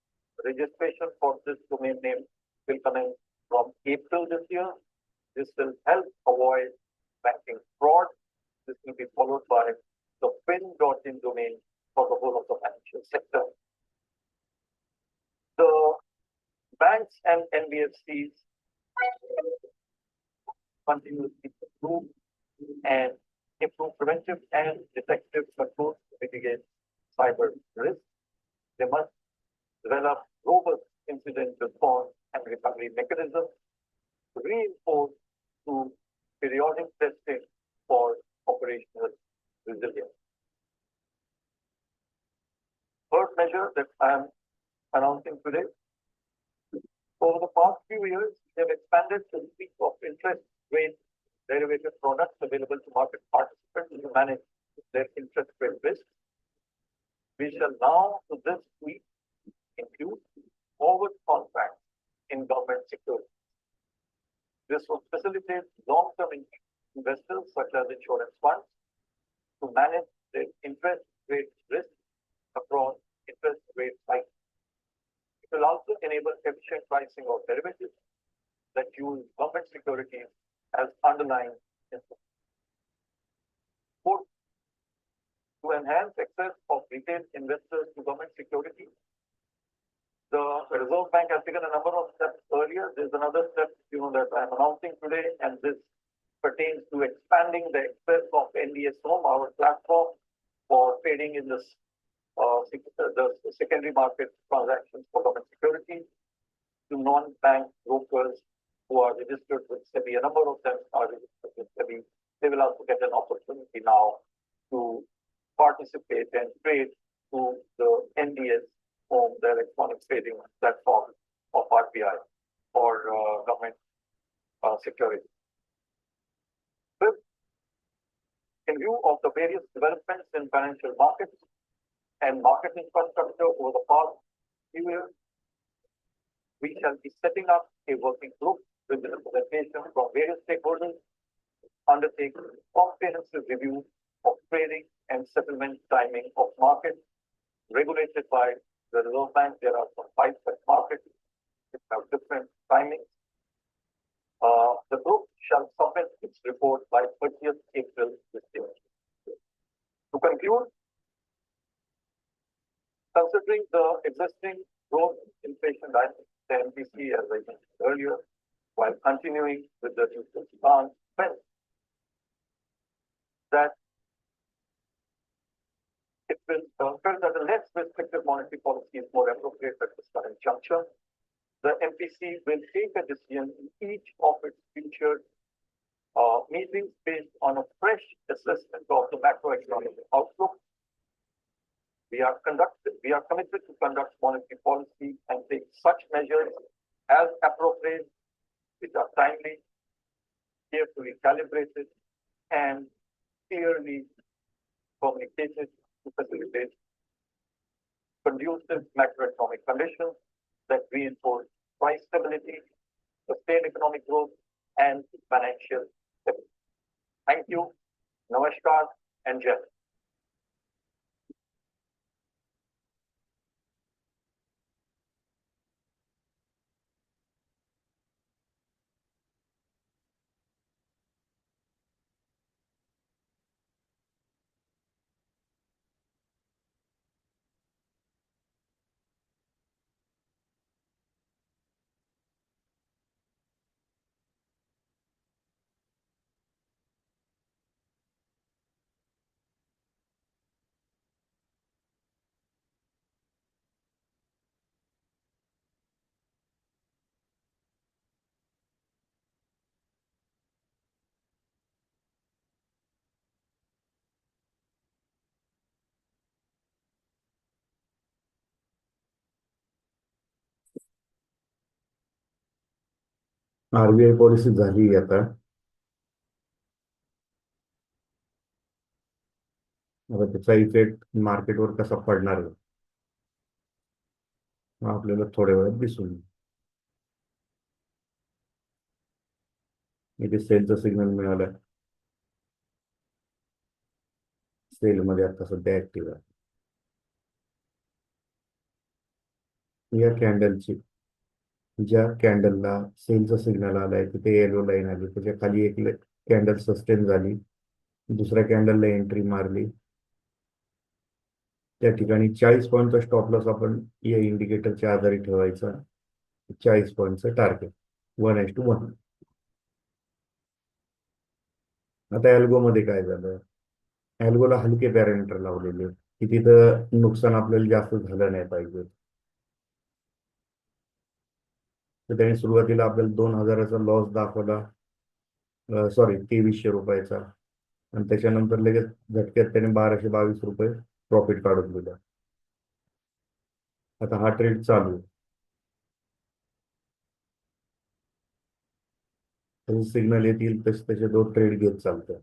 S3: Registration for this domain name will commence from April this year. This will help avoid banking fraud. This will be followed by the fin.in domain for the whole of the financial sector. The banks and NBFCs continuously improve and improve preventive and detective controls to mitigate cyber risk. They must develop robust incident response and recovery mechanisms, reinforce through periodic testing for operational resilience. Third measure that I am announcing today. Over the past few years, we have expanded the suite of interest rate derivative products available to market participants to manage their interest rate risk. We shall now, to this suite, include forward contracts in government securities. This will facilitate long-term investors such as insurance funds to manage the interest rate risk across interest rate cycles. It will also enable efficient pricing of derivatives that use government securities as underlying instruments. Fourth, to enhance access of retail investors to government securities, the Reserve Bank has taken a number of steps earlier. There's another step, that I'm announcing today, and this pertains to expanding the access of NDS Home, our platform for trading in this the secondary market transactions for government securities, to non-bank brokers who are registered with SEBI. A number of them are registered with SEBI. They will also get an opportunity now to participate and trade through the NDS Home, the electronic trading platform of RBI for government securities. Fifth, in view of the various developments in financial markets and market infrastructure over the past few years, we shall be setting up a working group with representation from various stakeholders, undertake comprehensive review of trading and settlement timing of markets regulated by the Reserve Bank. There are some 5 such markets which have different timings. The group shall submit its report by 30th April this year. To conclude, considering the existing growth inflation dynamics, the MPC, as I mentioned earlier, while continuing with the stance that it will felt that a less restrictive monetary policy is more appropriate at this current juncture. The MPC will take a decision in each of its future meetings based on a fresh assessment of the macroeconomic outlook. We are committed to conduct monetary policy and take such measures as appropriate, which are timely, carefully calibrated, and clearly communicated to facilitate conducive macroeconomic conditions that reinforce price stability, sustained economic growth, and financial stability. Thank you. Namaskar and Jai.
S1: RBI policy झाली आता त्याचा effect मार्केटवर कसा पडणार आहे आपल्याला थोड्या वेळात दिसून इथे सेलचं सिग्नल मिळालं. सेलमध्ये आता सध्या ऍक्टिव्ह आहे. या कॅन्डलची ज्या कॅन्डलला सेलचं सिग्नल आलाय तिथे येलो लाईन आली, त्याच्या खाली एक कॅन्डल सस्टेन झाली, दुसऱ्या कॅन्डलला एंट्री मारली. त्या ठिकाणी 40 पॉईंटचा स्टॉप लॉस आपण या इंडिकेटरच्या आधारे ठेवायचा. 40 पॉईंटचं टार्गेट 1:1. आता अल्गो मध्ये काय झालं, अल्गोला हलके पॅरामीटर लावलेले की तिथं नुकसान आपल्याला जास्त झालं नाही पाहिजे. तर त्याने सुरुवातीला आपल्याला 2000चा लॉस दाखवला, सॉरी 2300 रुपयाचा, आणि त्याच्यानंतर लगेच झटक्यात त्याने 1222 रुपये प्रॉफिट काढून दिला. आता हा ट्रेड चालू आहे. सिग्नल येतील तसे तसे 2 ट्रेड घेत चालतात.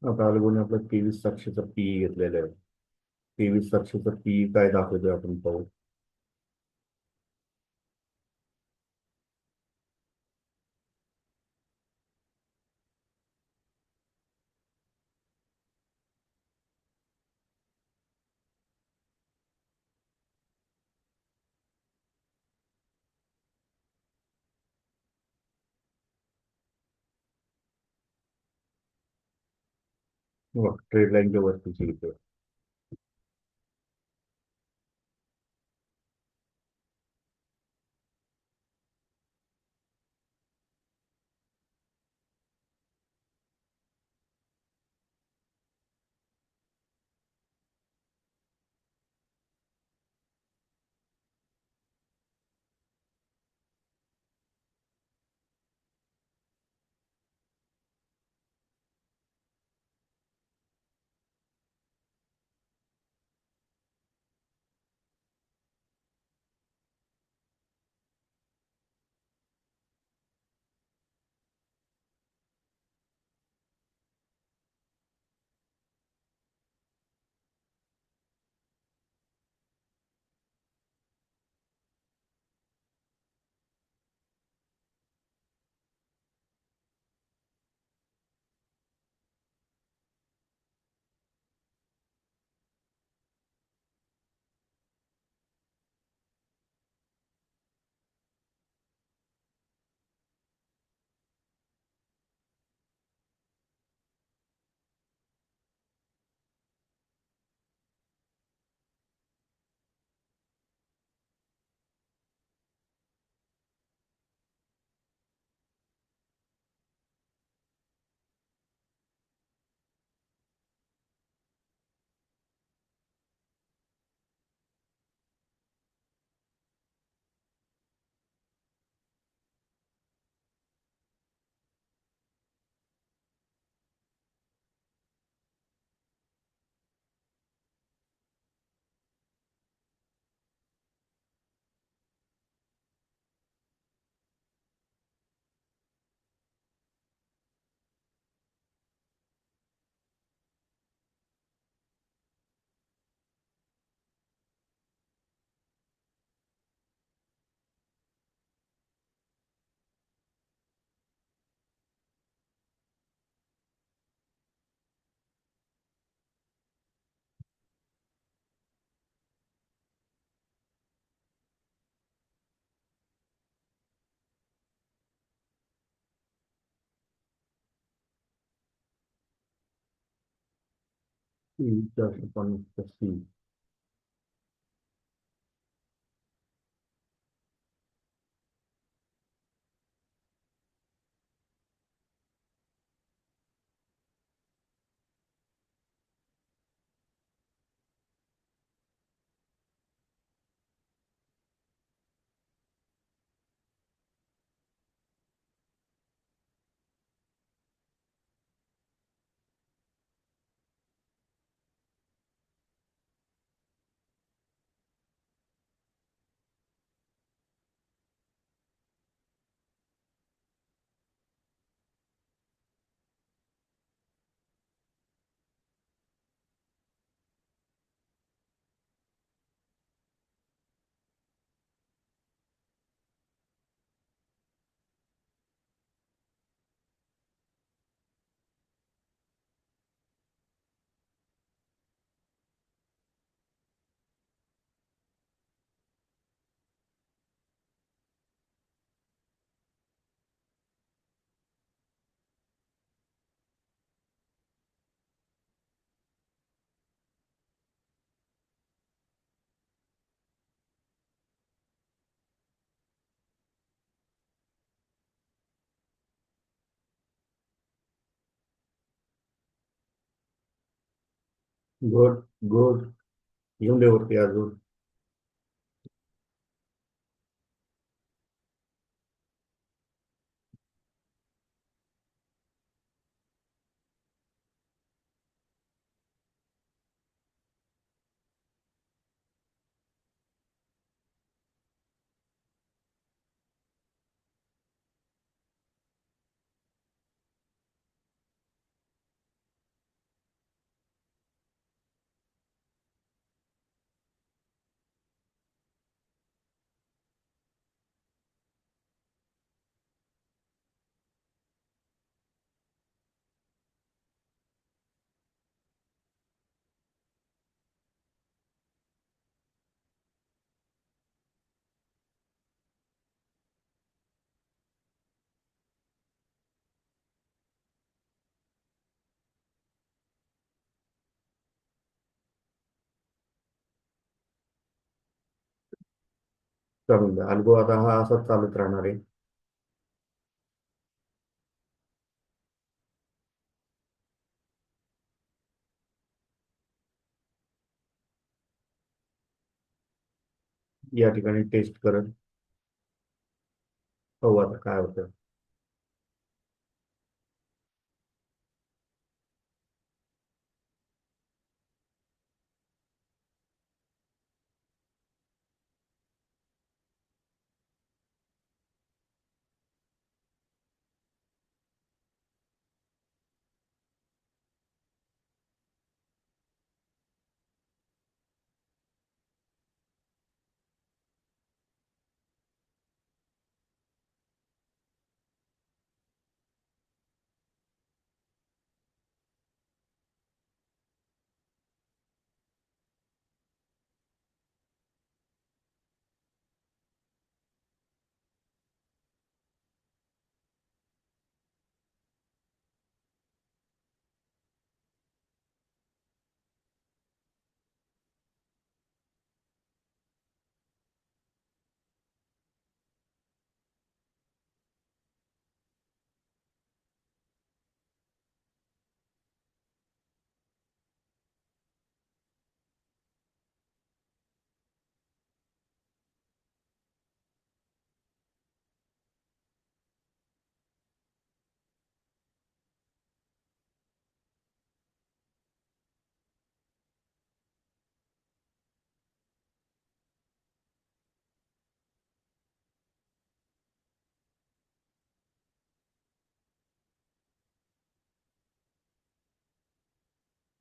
S1: आता अलगोने आपलं 23 तारखेचा पीई घेतलेलं आहे. 23 तारखेचा पीई काय दाखवतोय आपण पाहू. ट्रेड लाईनच्या वरतीची इथे. 450 सी. Good good. येऊन दे वरती अजून. चालून द्या. अनुभव आता हा असाच चालत राहणार आहे. या ठिकाणी टेस्ट करत पाहू आता काय होतं.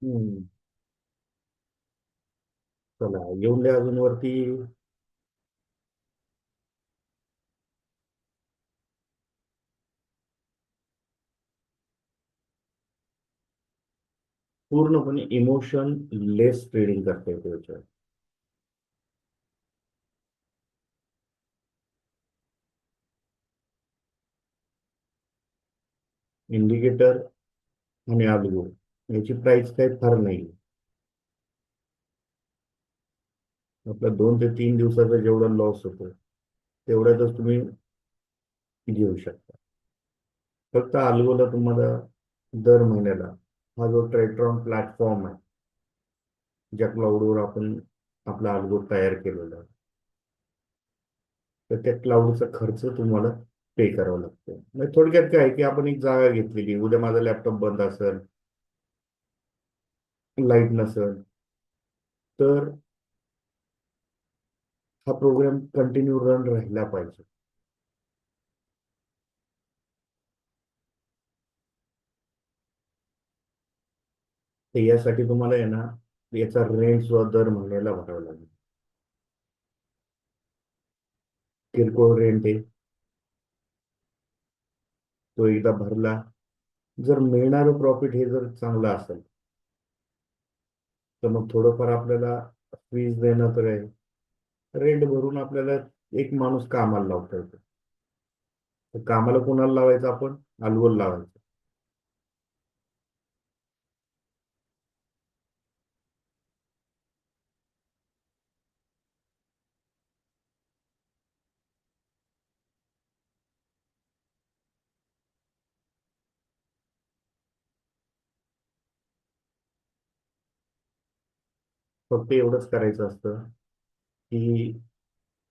S1: हम्म. चला येऊन द्या अजून वरती. पूर्णपणे इमोशन लेस ट्रेडिंग करता येते याच्यावर. इंडिकेटर आणि अल्गो याची प्राइस काही फार नाही. आपल्या 2 ते 3 दिवसाचा जेवढा लॉस होतो तेवढ्यातच तुम्ही घेऊ शकता. फक्त अल्गोला तुम्हाला दर महिन्याला हा जो ट्रेट्रॉन प्लॅटफॉर्म आहे, ज्या क्लाउडवर आपण आपला अल्गो तयार केलेला आहे, तर त्या क्लाउडचा खर्च तुम्हाला पे करावा लागतो. म्हणजे थोडक्यात काय आहे की आपण एक जागा घेतलेली, उद्या माझा लॅपटॉप बंद असेल, लाईट नसेल, तर हा प्रोग्राम कंटिन्यू रन राहिला पाहिजे. तर यासाठी तुम्हाला आहे ना, याचा रेंट सुद्धा दर महिन्याला भरावा लागेल. किरकोळ रेंट आहे, तो एकदा भरला, जर मिळणारं प्रॉफिट हे जर चांगलं असेल, तर मग थोडंफार आपल्याला फीज देणं तर आहे. रेंट भरून आपल्याला एक माणूस कामाला लावता येतो. तर कामाला कोणाला लावायचं? आपण अलगोला लावायचं. फक्त एवढंच करायचं असतं की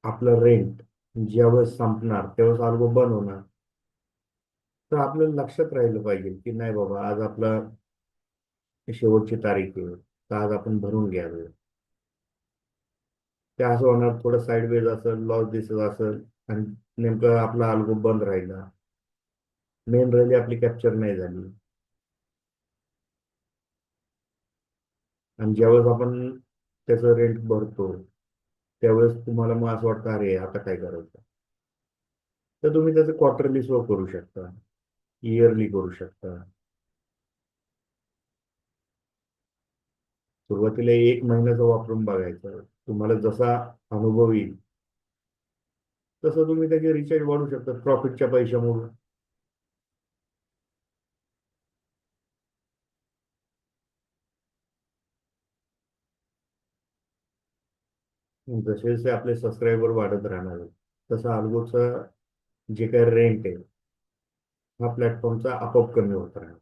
S1: आपलं रेंट ज्यावेळेस संपणार त्यावेळेस अल्गो बंद होणार, तर आपल्याला लक्षात राहिलं पाहिजे की नाही बाबा, आज आपला शेवटची तारीख आहे, तर आज आपण भरून घ्यावे. ते असं होणार, थोडं साईडवेज असेल, लॉस दिसत असेल, आणि नेमकं आपला अल्गो बंद राहिला, मेन रॅली आपली कॅप्चर नाही झाली, आणि ज्यावेळेस आपण त्याचं रेंट भरतो त्यावेळेस तुम्हाला मग असं वाटतं, अरे आता काय करायचं? तर तुम्ही त्याचं क्वार्टरली शो करू शकता, इयरली करू शकता. सुरुवातीला 1 महिन्याचं वापरून बघायचं. तुम्हाला जसा अनुभव येईल तसं तुम्ही त्याचे रिचार्ज वाढवू शकता प्रॉफिटच्या पैशामधून. जसे जसे आपले सबस्क्रायबर वाढत राहणार तसं अल्गोचं जे काही रेंट आहे हा प्लॅटफॉर्मचा आपोआप कमी होत राहणार.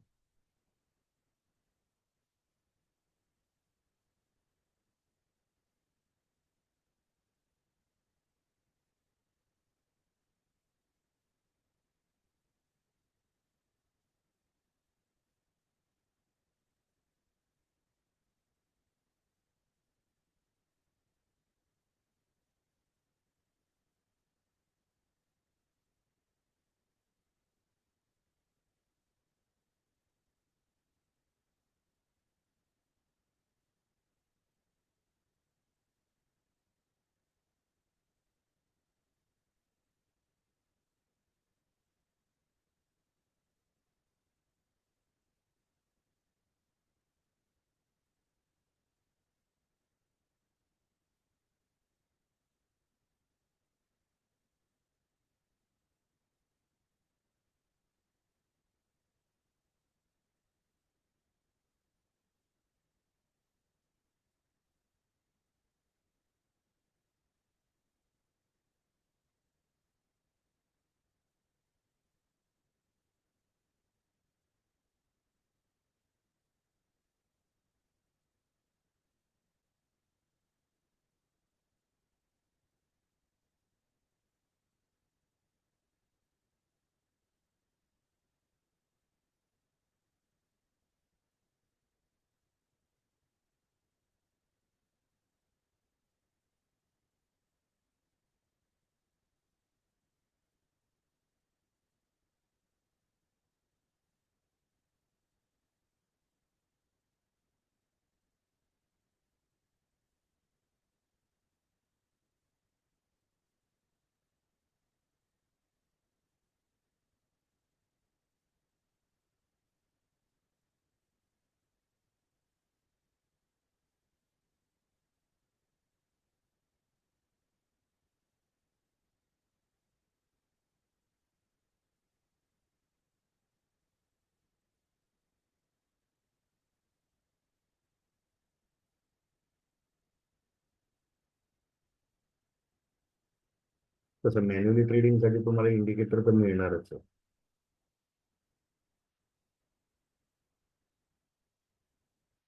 S1: तसं मॅन्युअली ट्रेडिंगसाठी तुम्हाला इंडिकेटर तर मिळणारच आहे.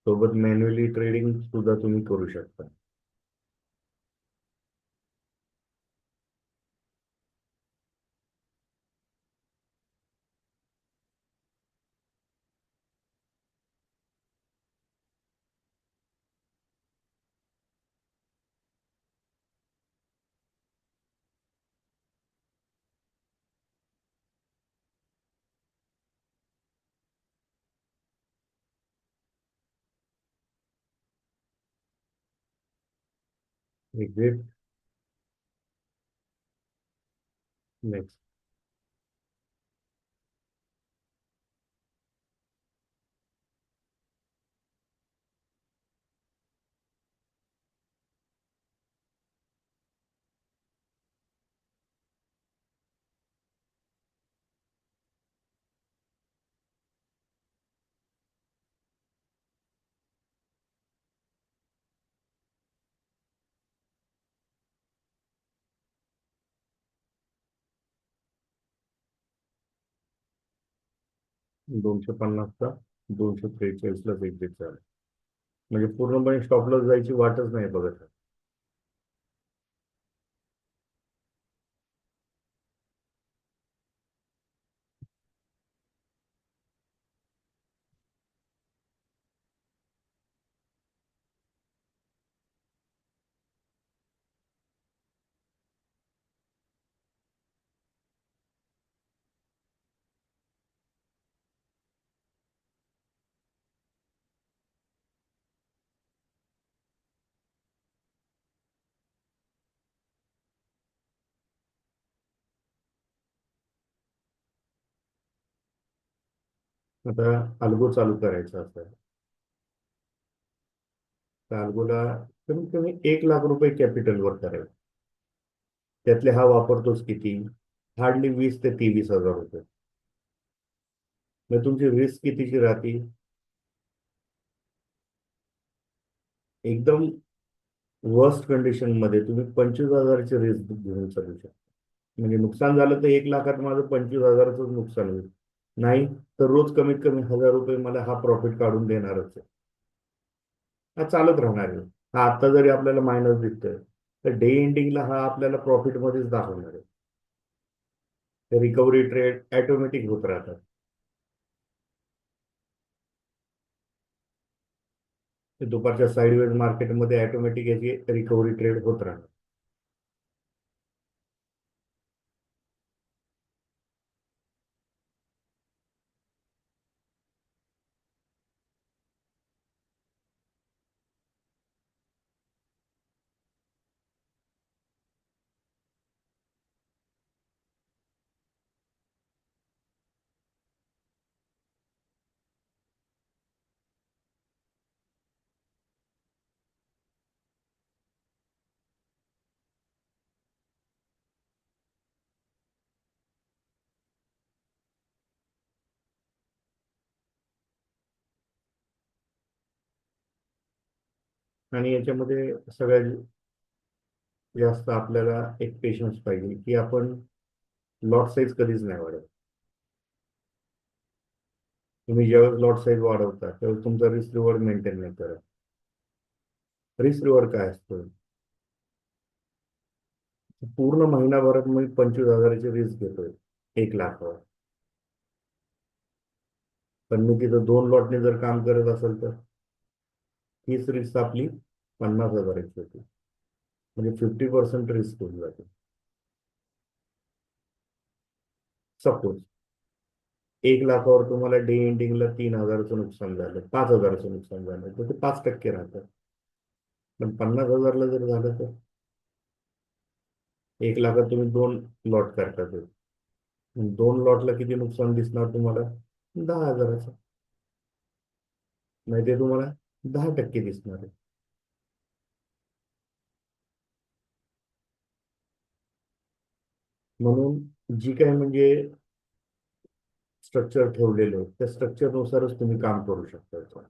S1: सोबत मॅन्युअली ट्रेडिंग सुद्धा तुम्ही करू शकता. एक्झिट. नेक्स्ट. $250चा 243ला एक्झिट झाला. म्हणजे पूर्णपणे स्टॉप लॉस जायची वाटच नाही बघत. आता अल्गो चालू करायचा असेल तर अल्गोला कमीत कमी 1 लाख रुपये कॅपिटलवर करायचं. त्यातले हा वापरतोच किती? हार्डली 20,000 ते 23,000 रुपये. मग तुमची रिस्क कितीची राहते? एकदम वर्स्ट कंडिशन मध्ये तुम्ही 25,000ची रिस्क घेऊन चालू शकता. म्हणजे नुकसान झालं तर 1 लाखात माझं 25,000च नुकसान होईल. नाही तर रोज कमीत कमी 1,000 रुपये मला हा प्रॉफिट काढून देणारच आहे. हा चालत राहणार आहे. हा आता जरी आपल्याला मायनस दिसतोय तर डे एंडिंगला हा आपल्याला प्रॉफिट मध्येच दाखवणार आहे. रिकव्हरी ट्रेड ऑटोमॅटिक होत राहतात. ते दुपारच्या साईडवेज मार्केटमध्ये ऑटोमॅटिक याची रिकव्हरी ट्रेड होत राहतात. आणि याच्यामध्ये सगळ्यात जास्त आपल्याला एक पेशन्स पाहिजे की आपण लॉट साईज कधीच नाही वाढत. तुम्ही ज्यावेळेस लॉट साईज वाढवता त्यावेळेस तुमचा रिस्क रिवॉर्ड मेंटेन नाही करत. रिस्क रिवॉर्ड काय असतं? पूर्ण महिनाभरात मी 25,000ची रिस्क घेतोय 1 लाखावर. पण मी तिथं 2 लॉटने जर काम करत असेल तर हीच रिस्क आपली 50,000ची होती. म्हणजे 50% रिस्क होऊन जाते. सपोज 1 लाखावर तुम्हाला डे एंडिंगला 3,000चं नुकसान झालं, 5,000चं नुकसान झालं तर ते 5% राहतं. पण 50,000ला जर झालं तर 1 लाखात तुम्ही 2 लॉट करता. ते 2 लॉटला किती नुकसान दिसणार तुम्हाला? 10,000चं. नाही ते तुम्हाला 10% दिसणार आहे. म्हणून जी काय म्हणजे स्ट्रक्चर ठेवलेलं आहे त्या स्ट्रक्चरनुसारच तुम्ही काम करू शकता.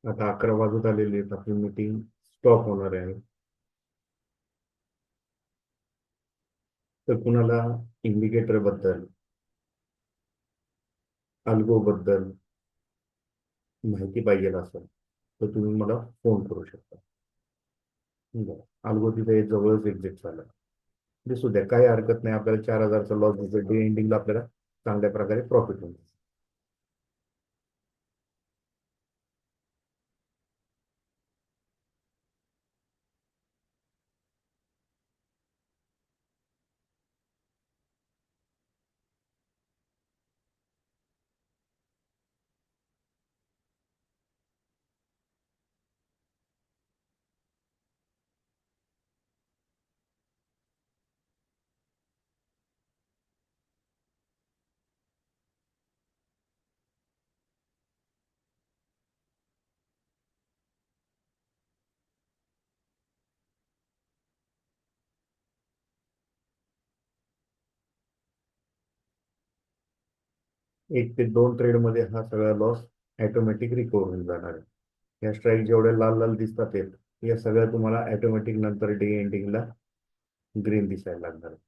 S1: आता 11 वाजत आलेले आहेत, आपली मीटिंग स्टॉप होणार आहे. तर कुणाला इंडिकेटर बद्दल, अल्गो बद्दल माहिती पाहिजे असेल तर तुम्ही मला फोन करू शकता. बरं. अल्गो तिथे जवळच एक्झिट झाला, दिसू द्या, काही हरकत नाही. आपल्याला 4,000चा लॉस दिसतो, डे एंडिंगला आपल्याला चांगल्या प्रकारे प्रॉफिट होईल. एक ते दोन ट्रेड मध्ये हा सगळा लॉस ऑटोमॅटिक रिकव्हर होऊन जाणार आहे. या स्ट्राईक जेवढ्या लाल लाल दिसतात या सगळ्या तुम्हाला ऑटोमॅटिक नंतर डे एंडिंगला ग्रीन दिसायला लागणार आहे.